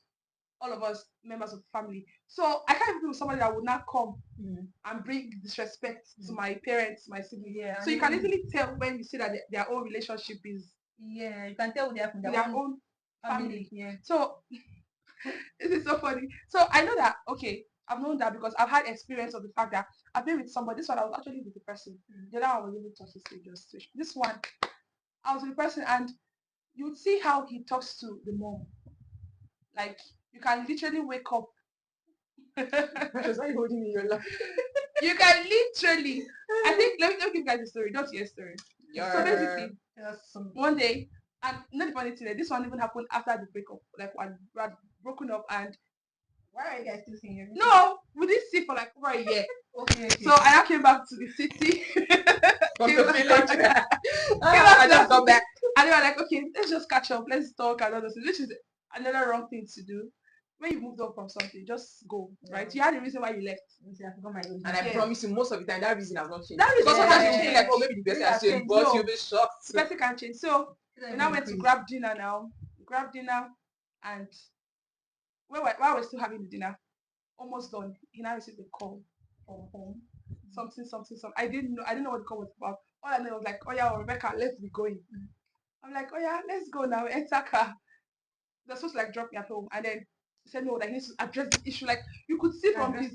all of us members of the family. So I can't be with somebody that would not come and bring disrespect to my parents, my siblings. Yeah. So you can easily tell when you see that their own relationship is Yeah, you can tell they have their own family. Yeah. So this is so funny. So I know that, okay, I've known that because I've had experience of the fact that I've been with somebody. This one I was actually with the person. The other one was even talking to situation. This one, I was with the person, and you would see how he talks to the mom. Like, you can literally wake up. Precious, why are you holding me in your lap? You can literally, I think, let me give you guys a story. Don't hear a story. So basically, one day, and not the funny thing, this one even happened after the breakup. Like, we had broken up, and Why are you guys still seeing him? no, we didn't see for like over a year. Okay. So I now came back to the city. From Came the back- village. Came back I to just the got back. And they were like, okay, let's just catch up, let's talk and all those things, which is another wrong thing to do. When you moved on from something, just go, right? You had a reason why you left. I forgot my own. And I Yes. promise you, most of the time, that reason has not changed. That reason Because sometimes has you feel like, changed. oh, maybe the person has Yeah, changed, but no. you'll be shocked. The person can change. So we now went to grab dinner now. Grab dinner, and while we're still having the dinner, almost done, he now received a call from home. Something. I didn't know what the call was about. All I know was like, oh yeah, Rebecca, let's be going. I'm like, oh yeah, let's go now. Enter car. They're supposed to like drop me at home, and then he said no, that he needs to address the issue. Like, you could see from his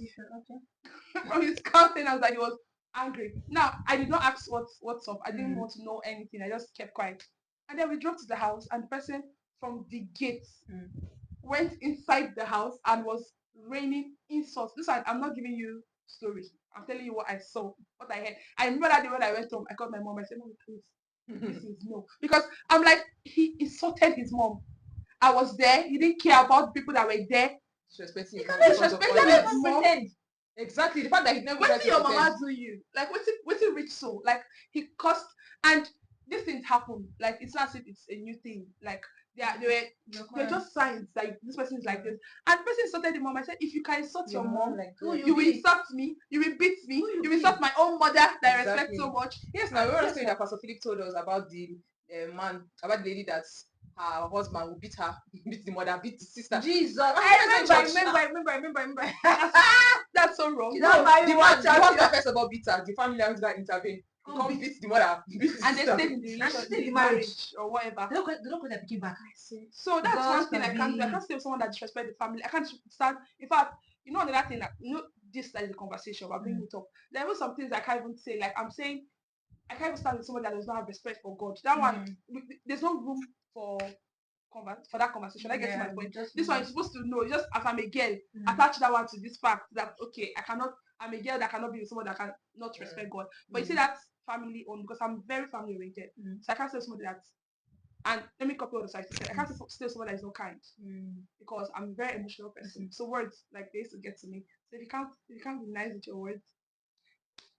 from his countenance that he was angry. Now I did not ask what's up. I didn't want to know anything. I just kept quiet. And then we drove to the house, and the person from the gate went inside the house and was raining insults. This one, I'm not giving you stories. I'm telling you what I saw, what I heard. I remember that day when I went home, I called my mom. I said, "Mom, please, this is no," because I'm like, he insulted his mom. I was there. He didn't care about the people that were there. Disrespecting He you. cannot disrespect his mom. Exactly. The fact that he never What tried did to your pretend. mama do you? Like, what's it rich so? Like, he cursed, and these things happen. Like, it's not as if it's a new thing. Like, they're just signs that this person is like this. And the person insulted the mom. I said, if you can insult your mom, like, you will insult me, you will beat me, you will insult my own mother that I respect so much. Yes, now we were saying that Pastor Philip told us about the about the lady that her husband will beat her, beat the mother, beat the sister. Jesus, I remember. That's so wrong. No, the husband first of all beat her. The family has got intervene. He come beat the mother, beat the and they sister. stayed in the relationship, the marriage or whatever. They don't put that picking back. So that's God one thing I can't do. I can't stay with someone that disrespect the family. I can't start. In fact, you know another thing that this is the conversation we're bringing it up. There were some things I can't even say. Like, I'm saying, I can't even stand with someone that does not have respect for God. That one, there's no room for that conversation. I get to my point. This one you're supposed to know. Just as I'm a girl, attach that one to this fact that okay, I'm a girl that cannot be with someone that cannot respect God. But you see that's family owned because I'm very family oriented. So I can't say somebody that's, and let me copy what the side said. I can't say someone that is not kind because I'm a very emotional person. So words like they used to get to me. So if you can't be nice with your words.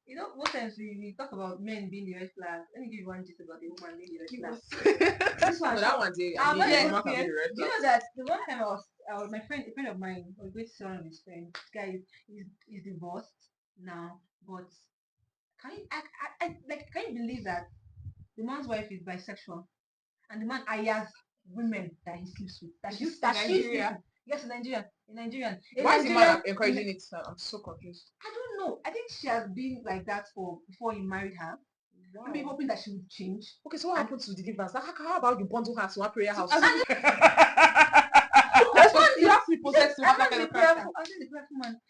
You know, most times we talk about men being the red flag. Let me give you one gist about the woman being the red flag. This one, that one's do you know that the one time my friend, a friend of mine, was going to see one of his friends. This guy is divorced now, but can you believe that the man's wife is bisexual and the man hires women that he sleeps with? She's Nigeria. Yes, in Nigerian. Why is the man encouraging it? I'm so confused. I don't know. I think she has been like that before he married her. Wow. Maybe hoping that she would change. Okay, so what happened to deliverance? How about you bundle her to one prayer house? You have to be possessed to have that kind of character. I think the prayerful man.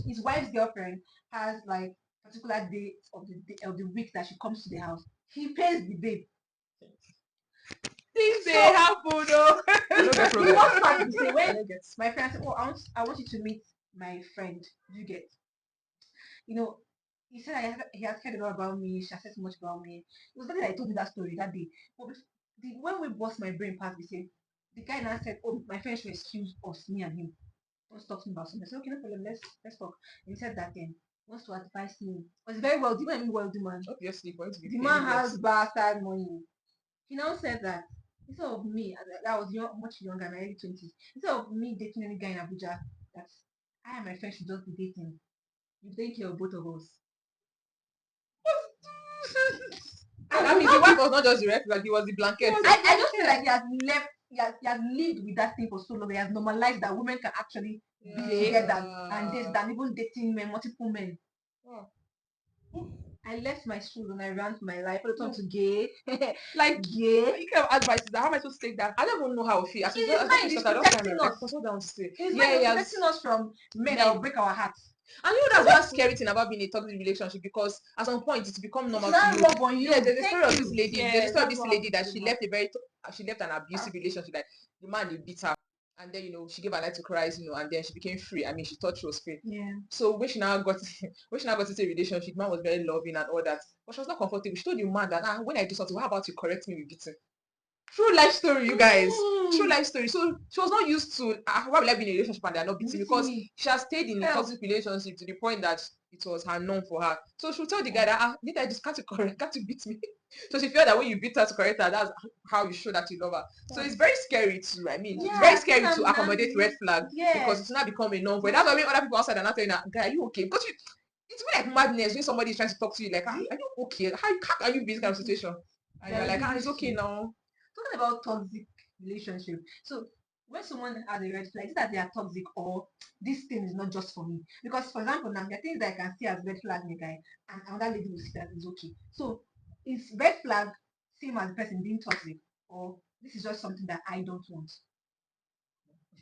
His wife's girlfriend has like particular dates of the week that she comes to the house. He pays the babe. Things they happen though. He wants part to say when my friend said, "Oh, I want you to meet my friend." You get, he said he has heard a lot about me. She has said so much about me. It was that I told me that story that day. But when we bust my brain past, the guy now said, "Oh, my friend should excuse us, me and him. Let's talk to him about something." I said, "Okay, no problem. Let's talk." And he said that then wants to advise me. Was very wealthy. When I mean wealthy man, Obviously, for him to be the man has bastard money. He now said that instead of me, I was much younger, in my early 20s, instead of me dating any guy in Abuja, that I and my friend should just be dating, you take care of both of us. I mean, the wife was not just the red flag, he was the blanket. I just feel like he has lived with that thing for so long. He has normalized that women can actually be together and this than even dating men, multiple men. I left my school and I ran for my life. I turned to gay. Like, gay. you kind of advice is that how am I supposed to take that? I don't even know how I feel. As It's I fine. just It's start, I just protecting I us. because what down to say. It's Yeah, fine. It's yeah. protecting us from men that will break our hearts. And you know that's one scary thing about being in a toxic relationship because at some point it's become normal It's to not you. love on you. Yeah, there's a Thank story of you. this lady. Yeah, There's a story of that's this what lady happened that to she the left a very she left an abusive relationship. Like the man they beat her, and then she gave her life to Christ, and then she became free. I mean, she thought she was free. Yeah. So when she now got when she now got into a relationship, the man was very loving and all that, but she was not comfortable. She told the man that when I do something, how about you correct me with beating? True life story, you guys. True life story. So she was not used to why will I be in a relationship and they're not beating because she has stayed in a toxic relationship to the point that it was her norm for her. So she'll tell the guy that need I just can't you beat me? So she felt that when you beat her to correct her, that's how you show that you love her. So it's very scary too. I mean, it's very scary to accommodate red flag because it's not become a norm for that's why when other people outside are not telling her, guy, are you okay? Because it's like madness when somebody is trying to talk to you like, are you okay? How can you be in this kind of situation? And you're like, it's okay now. Talking about toxic relationship. So when someone has a red flag, is that they are toxic or this thing is not just for me? Because for example, now there are things that I can see as red flag in a guy and another lady will see that it's okay. So is red flag same as the person being toxic or this is just something that I don't want?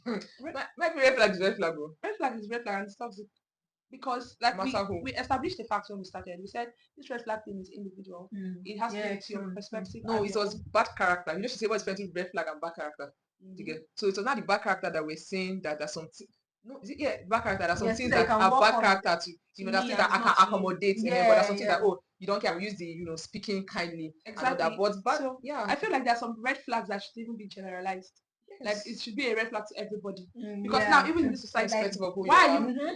Maybe red flag is red flag, bro. red flag is red flag and it's toxic. Because like No matter who. we established the facts when we started. We said this red flag thing is individual. It has to do with your perspective. No, and it your was own- bad character. You know, she said what's different between red flag and bad character. So it was not the bad character that we're saying that there's some no, is it, yeah, bad character. There's some Yes, things that you that can are work bad on. character to there's me things that and I can not to you. accommodate but Yeah, there's something that yeah. you don't care. We use the speaking kindly and all Exactly. that. But So yeah, I feel like there are some red flags that should even be generalized. Like it should be a red flag to everybody. Because now even in this society, irrespective of who you why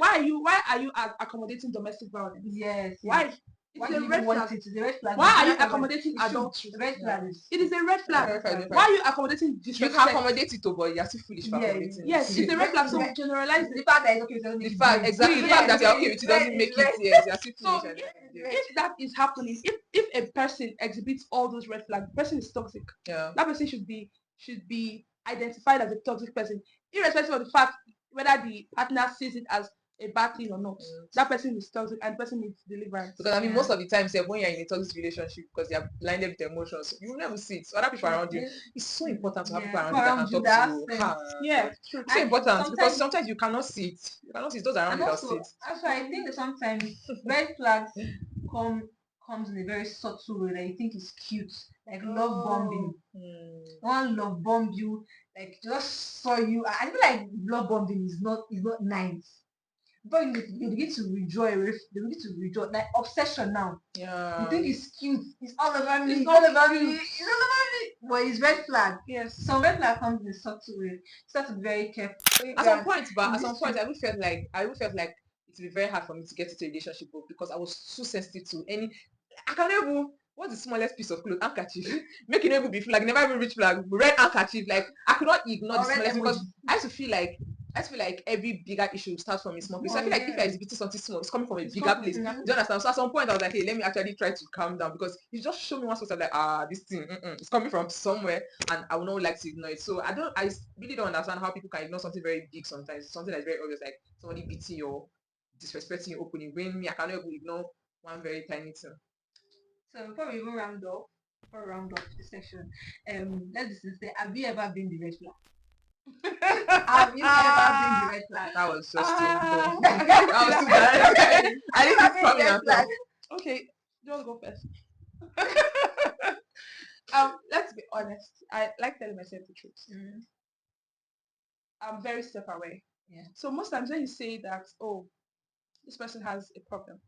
are. are you accommodating domestic violence? Yes. Why? Why It's do a you red want flag. it? It's a red flag. Why are you Red flag, accommodating it should- adultery? Red flag is It is a red flag. Red flag. Why are you accommodating You disrespect? can accommodate it, but you're too foolish for Yeah, accommodating Yes, it. it's a red flag. So generalize the it. fact that it's okay doesn't The make it fact green. exactly the Yeah, fact that you're okay with it doesn't make it yes, you're too So foolish. if that is happening, if a person exhibits all those red flags, the person is toxic. Yeah. That person should be identified as a toxic person, irrespective of the fact whether the partner sees it as a bad thing or not. That person is toxic and the person needs deliverance. Because I mean, most of the time, say, when you're in a toxic relationship because you're blinded with emotions, you will never see it. So other people around you, it's so important to have people around you that can talk to you. Yeah, true. It's so important because sometimes you cannot see it. You cannot see it. Those around you that see it. Also, I think that sometimes red flags comes in a very subtle way that you think is cute, like love bombing. One love bomb you, like just saw you. I feel like love bombing is not nice. But you begin to rejoice. You begin to rejoice, like obsession now. Yeah. You think it's cute. It's all over me. It's It's all not over cute. me. It's all over me. But it's red flag. Yes. So red flag comes in a subtle way. So have to be very careful. At some point, I would felt like it would be very hard for me to get into a relationship because I was too sensitive to any. I can't even. What's the smallest piece of clothes? Handkerchief. Make it never be flag. Never even reach flag. Red handkerchief. Like I could not ignore the smallest because I used to feel like every bigger issue starts from a small place. So I feel like if I exhibit something small, it's coming from a bigger place. Do you understand? So at some point I was like, hey, let me actually try to calm down because you just show me one sort of like this thing, it's coming from somewhere, and I would not like to ignore it. So I really don't understand how people can ignore something very big sometimes. Something that's very obvious, like somebody beating you or disrespecting you openly. When me, I cannot even ignore one very tiny thing. So before we even round off the session, let's just say, have you ever been the red flag? Have you ever been the red flag? That was just that was too bad. I didn't see coming at all. Okay, you want to go first? Let's be honest. I like telling myself the truth. I'm very self-aware. Yeah. So most times when you say that, oh, this person has a problem,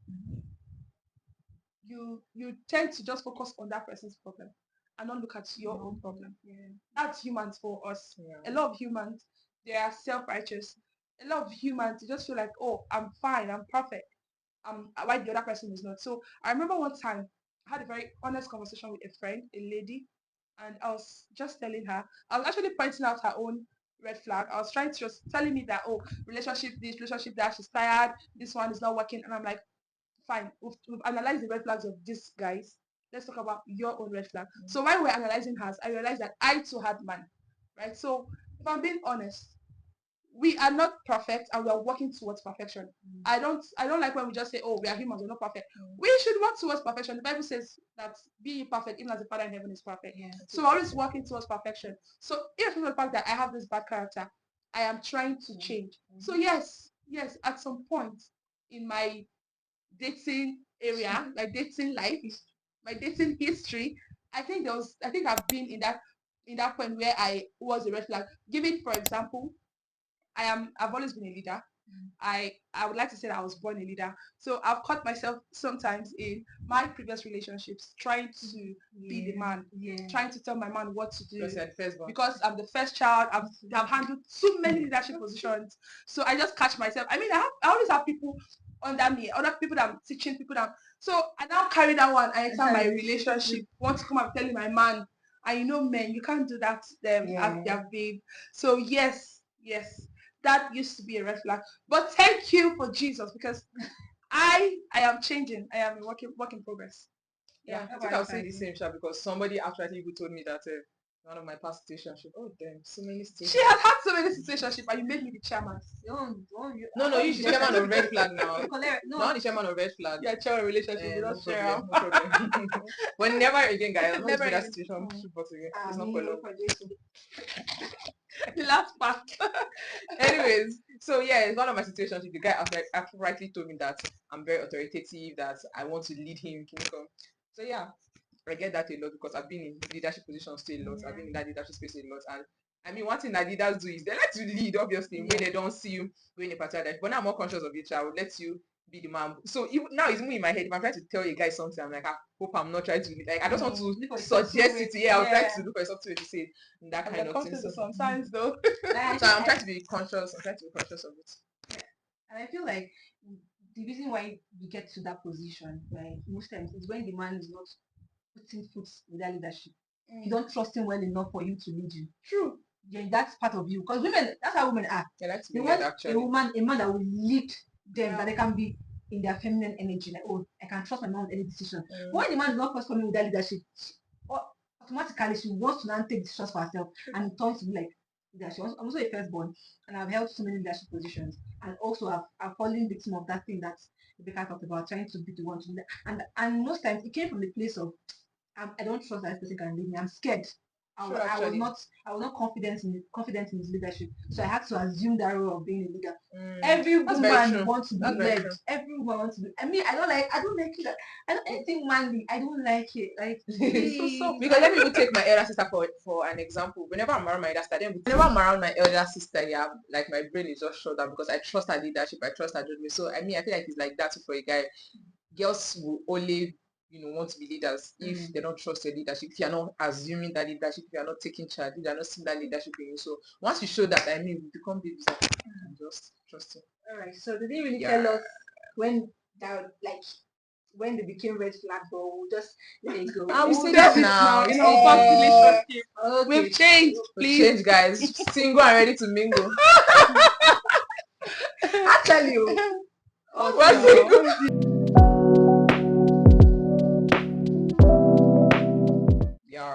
you tend to just focus on that person's problem and not look at your own problem. That's humans for us. A lot of humans, they are self-righteous. A lot of humans, they just feel like, oh, I'm fine, I'm perfect. Why the other person is not. So I remember one time I had a very honest conversation with a friend, a lady, and I was just telling her, I was actually pointing out her own red flag. I was trying to just telling me that, oh, relationship this, relationship that, she's tired, this one is not working. And I'm like, fine, we've analyzed the red flags of these guys. Let's talk about your own red flag. So while we're analyzing hers, I realized that I too had man, right? So if I'm being honest, we are not perfect and we are working towards perfection. I don't like when we just say, oh, we are humans, we're not perfect. We should work towards perfection. The Bible says that be ye perfect, even as the Father in heaven is perfect. So we're always working towards perfection. So if from the fact that I have this bad character, I am trying to change. So yes, at some point in my dating area, my dating life, my dating history, I think I've been in that point where I was a red flag. Give it for example, I've always been a leader. I would like to say that I was born a leader. So I've caught myself sometimes in my previous relationships trying to be the man, trying to tell my man what to do. Because I'm the first child, I've handled so many leadership positions. So I just catch myself. I mean, I always have people under me, other people that I'm teaching, people that so I now carry that one. I enter my relationship, want to come and tell my man, and men, you can't do that to them as their babe. So yes, that used to be a red flag. But thank you for Jesus, because I am changing. I am a work in progress. Yeah, I think I'll say the same, because somebody actually even told me that one of my past situationships. Oh damn, so many situations. She has had so many situationships, and you made me the chairman. No, you're the chairman of red flag now. Not the chairman of red flag. Yeah, chairman relationship. No problem. But never again, guys. I'm not going to that situation. It's not for long. The last part. Anyways, so yeah, it's one of my situations. The guy rightly told me that I'm very authoritative, that I want to lead him. So yeah, I get that a lot because I've been in leadership positions too a lot. I've been in that leadership space a lot, and I mean, one thing that leaders do is they let you lead, obviously, when they don't see you going a particular life. But now I'm more conscious of it. I will let you be the man. So now it's more in my head. If I'm trying to tell a guy something, I'm like, I hope I'm not trying to I just want to suggest it. Yeah, I'll try to look for something to say that kind of thing. So sometimes though. So I'm trying to be conscious. I'm trying to be conscious of it. And I feel like the reason why we get to that position, right, most times is when the man is not putting foot with that leadership. You don't trust him well enough for him to lead you. True. Yeah, that's part of you. Because women, that's how women are. They like to they be want led, actually. a man that will lead them, that they can be in their feminine energy. Like, oh, I can trust my man with any decision. But when the man is not first coming with that leadership, automatically she wants to now take decisions for herself, and it turns to be like leadership. I'm also a firstborn, and I've held so many leadership positions, and also I've fallen victim of that thing that Rebecca talked about, trying to be the one to lead. And most times it came from the place of I don't trust that this person can lead me. I'm scared. I was not confident in his leadership, so I had to assume that role of being a leader. Every woman wants to be led. Every woman wants to be. I mean, I don't like it. I don't anything manly. I don't like it. Like because let me even take my elder sister for an example. Whenever I'm around my elder sister, whenever I'm around my elder sister, yeah, like my brain is just shut down because I trust her leadership. I trust her judgment. So I mean, I feel like it's like that for a guy. Girls will only want to be leaders if they don't trust your leadership, if you're not assuming that leadership, if you're not taking charge, if you're not seeing that leadership in you. So once you show that, I mean, we become babies and just trust him. All right, so they didn't really tell us when that, like, when they became red flags, but we'll just let it go. We say that now in our past relationship. Okay. We've changed. We've changed, guys. Single and ready to mingle. Actually,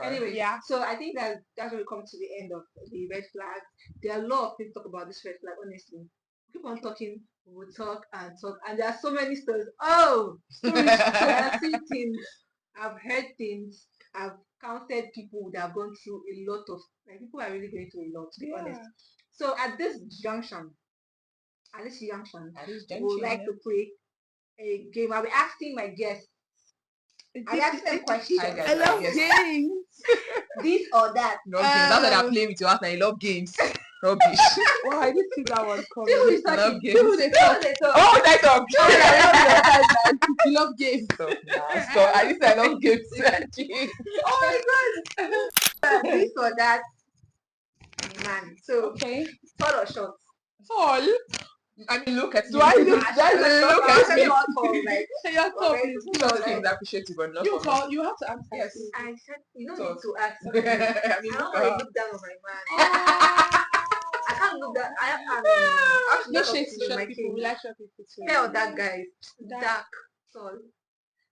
Anyway, so I think that's where we come to the end of the red flag. There are a lot of things to talk about this red flag, honestly. Keep on talking, we'll talk, and there are so many stories. Stories. I've seen things, I've heard things, I've counted people that have gone through a lot of, like, people are really going through a lot, to be honest. So at this junction, we would like to play a game. I'll be asking my guests. I ask them questions. I love games. This or that. No games. That's why they're playing with your house and you love games. Rubbish. Wow, I didn't see that one coming. I love games. They talk. Oh, I talk. You love games. Stop. At least I love games. Oh my god. This or that. Man. So, okay. Tall or short? Tall. I mean, look at do I look at me? You're tall, Short is appreciative, but not for me. You have to answer. Yes. I said, you don't need to ask. I mean, I don't want to look down on my man. I can't look down. I have no shade to short people. We like short people too. Fair or dark guys. Dark, tall.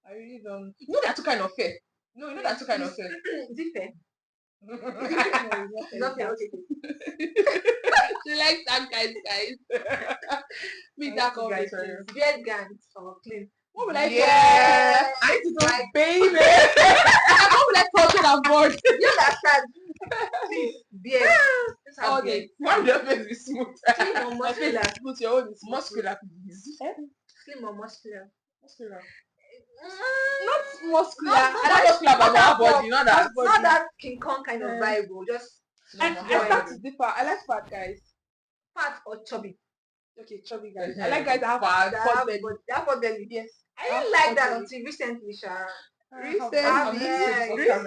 I really don't. You know that too kind of fair. No, you know that too kind of fair. Is it fair? It's not fair. Okay. She likes that guys. Me that guys, conversation. beard gangs or clean. What would I Yeah. do? I need to know, Like- baby. What would I touch and avoid? You understand? Please, beard. Just have All beard. day. Why would your face be smooth? Slim or My face muscular? is smooth, your own is smooth. Muscular, please. Slim or muscular? Muscular. Not muscular. Not I don't muscular, but that more body, not that. Not that King Kong kind of Yeah. vibe, just I enjoy start to differ. I like fat guys. fat or chubby. Okay, chubby guys. Yeah. I like guys that have Fat, fat belly. That for belly. Yes. I didn't like that until recently, Sha. Recent. I'm yeah, Recent.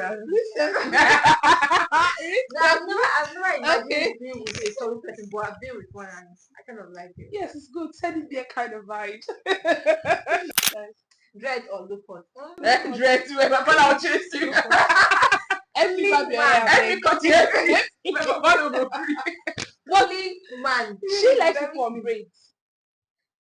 No, I've never imagined Okay. being with a chubby person, but I've been with one and I kind of like it. Yes, it's good. Teddy bear kind of vibe. Dread or look hot. Dress you, my brother will chase you. Every Clean baby man. Every cut you. My brother will go free. Fully man. She likes Very it for clean. braids.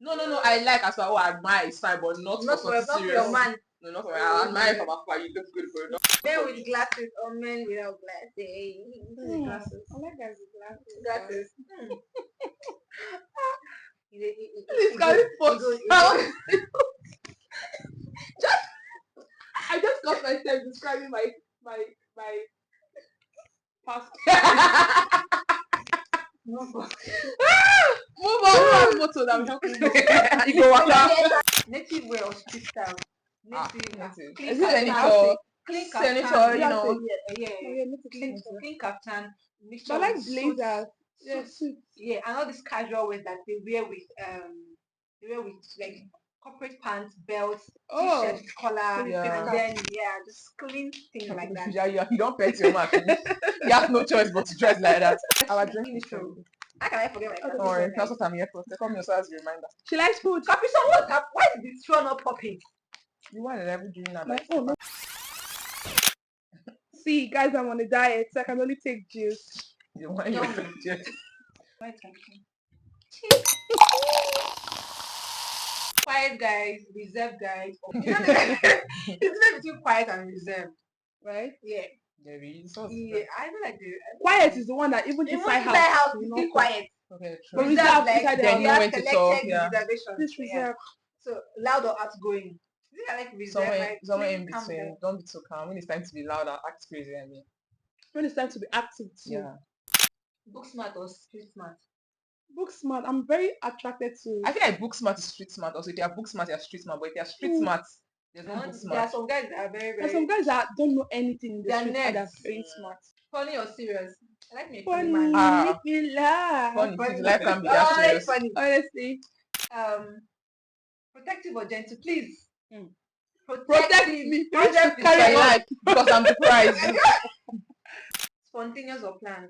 No, I like as well. I admire his fine, but not Not for for something your serious. man. No, not for I admire from afar. You look good for it. Men with glasses or men without glasses. Glasses. I like guys with glasses. Glasses. This guy is for I just got myself describing my past. Move on. Motto that will help me. You go water. Native way or street style. Native. Native. Clean Is it kaftan. senator? Clean Senator, kaftan. you know. Yeah. Clean. Clean kaftan. Mixture But I like with suits. blazers. Yes. Yeah, and all these casual wears that they wear with like corporate pants, belts, Oh. t-shirt, collar, Yeah. and then just clean things like that. You don't pet your man. You have no choice but to dress like that. Our drink is True. true. How can I forget my Don't worry, that's what I'm here for. They come here so as a reminder. She likes food. Copy someone. Why is this show not popping? You wanted every dream now. My own. See, guys, I'm on a diet, so I can only take juice. You want your Quiet guys, reserved guys. It's not between quiet and reserved, Right? yeah. There is. Yeah, I don't like the Quiet is the one that even inside house. is you still know, quiet. Okay, But true. reserved Reserved, like inside the then house. you you have went to selected talk, yeah. reservations. This Yeah. reserve. So loud or outgoing. I think I like reserved. Somewhere like, in calm between. down. Don't be too calm. When it's time to be loud, act crazy. I mean, When it's time to be active too. yeah. Book smart or street smart. Book smart. I'm very attracted to. I feel like book smart is street smart. Also, if you are book smart, you're street smart. But if you're street smart, there's no book There are smart. some guys that are very, There's very some guys that don't know anything in the They're street and they're nerds. very smart. funny or serious. I like me a funny Funny, man. make me laugh. Funny, Funny. life can be Oh, that I like serious. funny. Honestly. Protective or gentle, please. Mm. Protect me. Protect Protect me. carry I on. like because I'm surprised. Spontaneous or planned.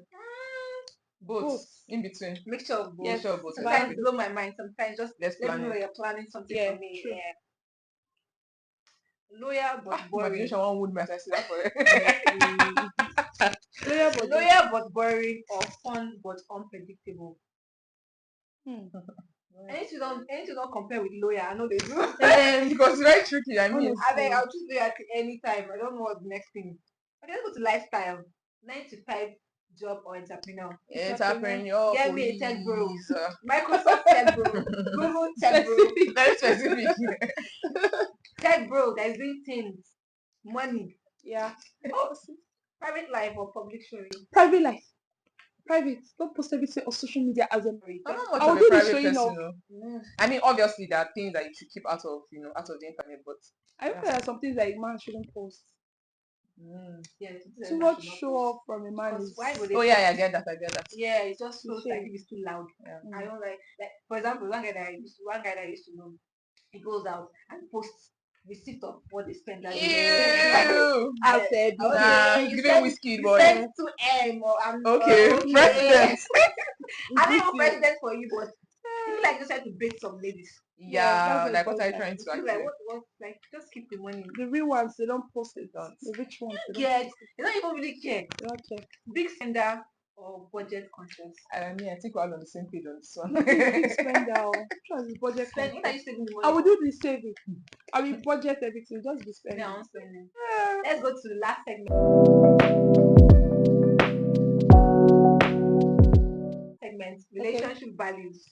Both. Both. In between. Mixture of both. Yes. Mixture of both. Sometimes exactly. blow my mind. Sometimes just Let's let plan me know it. that you're planning something Yeah, for me. true. Yeah. Loyal but boring. Imagination one would mess. I see that for it. Loyal but boring or fun but unpredictable. Anything don't compare with loyal. I know they do. Because it's very tricky. I mean, I think I'll choose loyal any time. I don't know what's the next thing. Okay, let's go to lifestyle. 9 to 5 job or entrepreneur. entrepreneur. Get me a tech bro. please. Microsoft tech bro. Google tech bro. Very specific. Tech bro that is doing things. Money. Yeah. Oh, private life or public showing. Private life. Private. Don't post everything on social media as a married. I'm not much I will of a do the private showing person. off. No. I mean, obviously there are things that you should keep out of, out of the internet, but I feel there are some things that a man shouldn't post. Yeah, Too much show off from a man is. why would they oh yeah, I get that. Yeah, it just feels Insane. like it's too loud. Yeah. I don't like for example, one guy that I used to know, he goes out and posts receipt of what they spend that day. Ew. I said, Nah, you give spend- me whiskey, You boy. spend 2M or I'm Okay, president. I'm not even president for you, but you feel like you just to bait some ladies. Yeah, that's like what what are it you does. trying You to feel actually? like what like just keep the money. the real ones, they don't post it. Don't. The rich ones, they Get don't. they don't even really care. They don't care. Big spender or budget conscious. I mean, I think we're all on the same page on this one. Big spender. Trust is budget. Spend when are you saving the money? I will do the saving. I will budget everything. Just be spending. Yeah, I'm spending. Let's go to the last segment. segment, relationship values.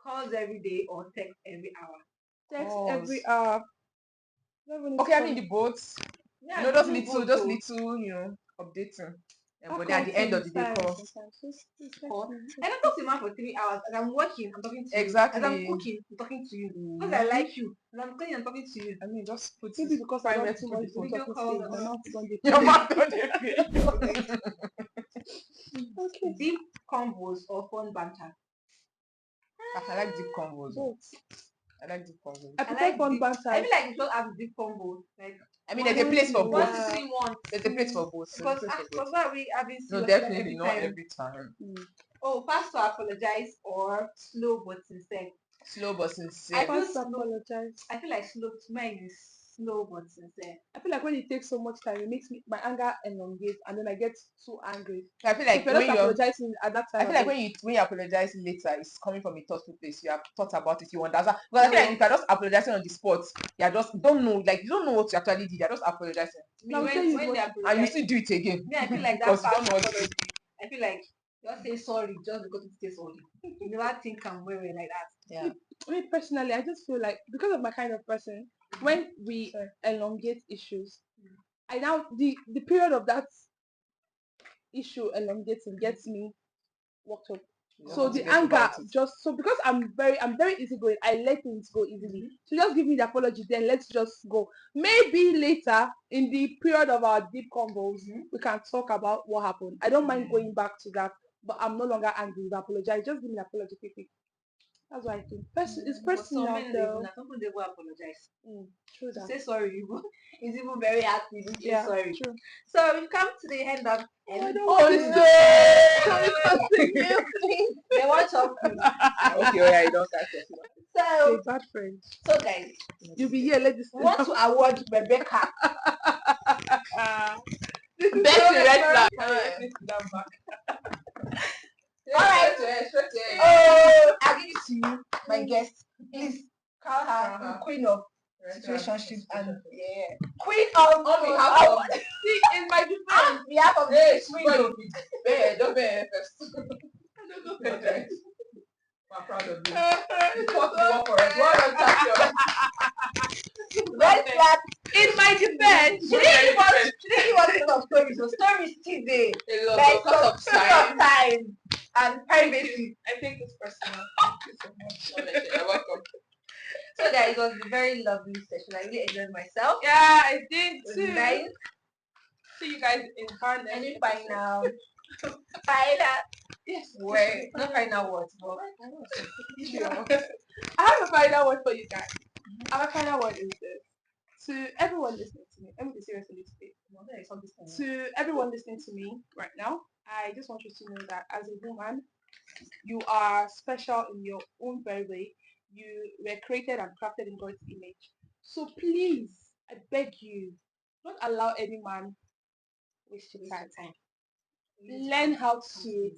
Calls every day or text every hour. Text Calls. every hour. Okay, I mean the both. Yeah, You know, we just do little, both, just though. little, updating. Yeah, but Back at the end of the day, time call. sometimes. Just Call. text me. I don't talk to a man for 3 hours. As I'm working, I'm talking to you. As I'm Exactly. cooking, I'm talking to you. Because I like you. As I'm cleaning, I'm talking to you. I mean, just put Maybe it. because I Find don't where too to put much the phone. Video talking calls stage. My or- mouth is going Your to mouth don't dey Okay. Deep convos or fun banter. I like deep convos. Both. I like deep convos. I I prefer like fun deep. I banter. feel like you should have deep convo. Like I mean, there's a place for one, both. two, three, one. There's a place for both. There's a Because place for both. why are we having No, serious definitely every not time? every time. Oh, fast to apologize or slow but sincere. Slow but I sincere. feel First, slow. apologize. I feel like slow. Mine is slow but sincere. I feel like when it takes so much time, it makes me my anger elongate, and then I get so angry. I feel So like if you're when not you're, apologizing at that time, I feel like when you apologize later, it's coming from a thoughtful place. You have thought about it. You understand. But I feel like if you're just apologizing on the spot, you just don't know. Like you don't know what you actually did. You're just apologizing, Now, when tell you when what they you- apologize, and you still do it again. me, I feel like that because you fast don't know what to apology. I feel like just say sorry just because you say sorry. You never think I'm way like that. Yeah. me personally, I just feel like because of my kind of person, when we elongate issues, I now the period of that issue elongating gets me worked up. You don't So want to the get over anger it. just so because I'm very easygoing, I let things go easily. So just give me the apology, then let's just go. Maybe later in the period of our deep convos, we can talk about what happened. I don't mind going back to that, but I'm no longer angry. I apologize. Just give me the apology quickly. That's what I think. It's But some personal men though. some people they will apologize. True To that. say sorry, it's even very hard to even say Yeah, sorry. true. So we've come to the end of I don't Oh want this no! they want to Okay, yeah, you don't catch it. to So a bad friend. so guys, You'll be here, let this we want to award Rebecca. This is Best so red flag. Alright. Straight to it. Oh, I'll give it to you, my guest. Please call her Queen of Situationships and Queen of On behalf of See, in my defense, on behalf of Hey, the Queen. don't be first. I'm proud of you. You fought the war for us. Well done, champion. Red flag. in my defense, She didn't give us a lot of stories. The stories still there. A lot Like because of time. time and privacy. I think it's personal. Honestly, you're welcome. So guys, it was a very lovely session. I really enjoyed myself. Yeah, I did It was too. nice. See you guys in her next Any episode. final Yes. word? Not final words, but I have a final word for you guys. Our final word is this. To everyone listening to me, let me be serious a little bit. To everyone listening to me right now, I just want you to know that as a woman, you are special in your own very way. You were created and crafted in God's image. So please, I beg you, don't allow any man waste your time. Learn how to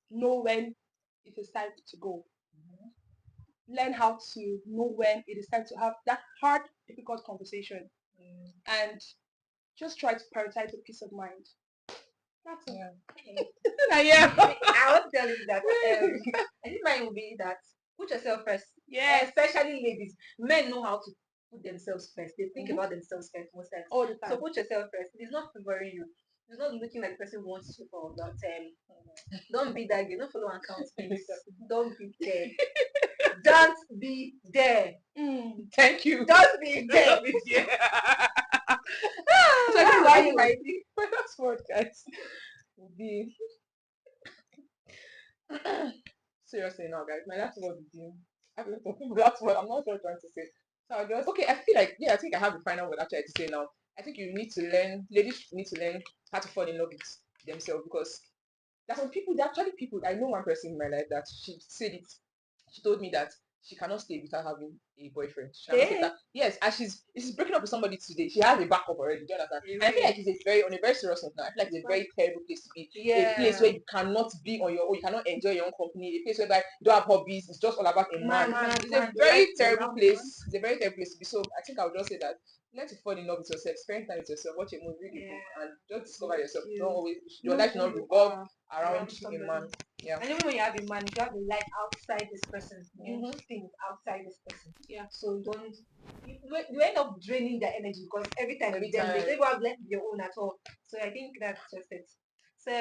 know when it is time to go. Learn how to know when it is time to have that hard, difficult conversation. And just try to prioritize your peace of mind. That's all. I want to tell you that I think mine will be that put yourself first. Yes. Especially ladies. Men know how to put themselves first. They think about themselves first most times. All the So time. put yourself first. It is not favoring you. It's not looking like the person wants you for that don't be that girl. Don't follow account please. Don't be there. Don't be there. Thank you. Don't be there. So That's my last word, guys, Would be seriously now, guys. My last word would be I have a lot of people last word. I'm not sure what I'm trying to say. So I just okay. I feel like I think I have the final word actually to say now. I think you need to learn. Ladies need to learn how to fall in love with themselves because there's some people. There are actually people. I know one person in my life that she said it. She told me that she cannot stay without having a boyfriend. She cannot stay without, yes, and she's breaking up with somebody today. She has a backup already. Do you understand? And I feel like it's a very on a very serious note now. I feel like it's a very terrible place to be. A place where you cannot be on your own, you cannot enjoy your own company, a place where you don't have hobbies, it's just all about a man. It's a very terrible place. It's a very terrible place to be. So I think I would just say that learn to fall in love with yourself, spend time with yourself, watch a movie, read a book, and just discover yourself. You Don't always your know life should who not you revolve are around a somebody. man. Yeah. And even when you have a man, you have a life outside this person. You Mhm. think outside this person. Yeah. So you end up draining their energy because every time Every with them, they time. don't even have left your own at all. So I think that's just it. So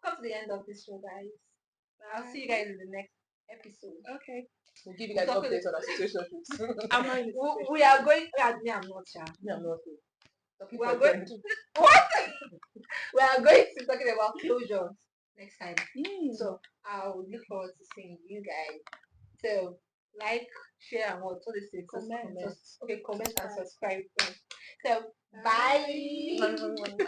come to the end of this show, guys. I'll see you guys in the next episode. Okay. We'll give you We'll guys talk updates on our situationships. I'm not in a we are going. Me, I'm not sure. Me, I'm not talking We for are a going friend. to what? We are going to be talking about closures next time. So I'll look forward to seeing you guys. So like, share, and what is it? Comment. Okay, comment and subscribe. So bye. Bye.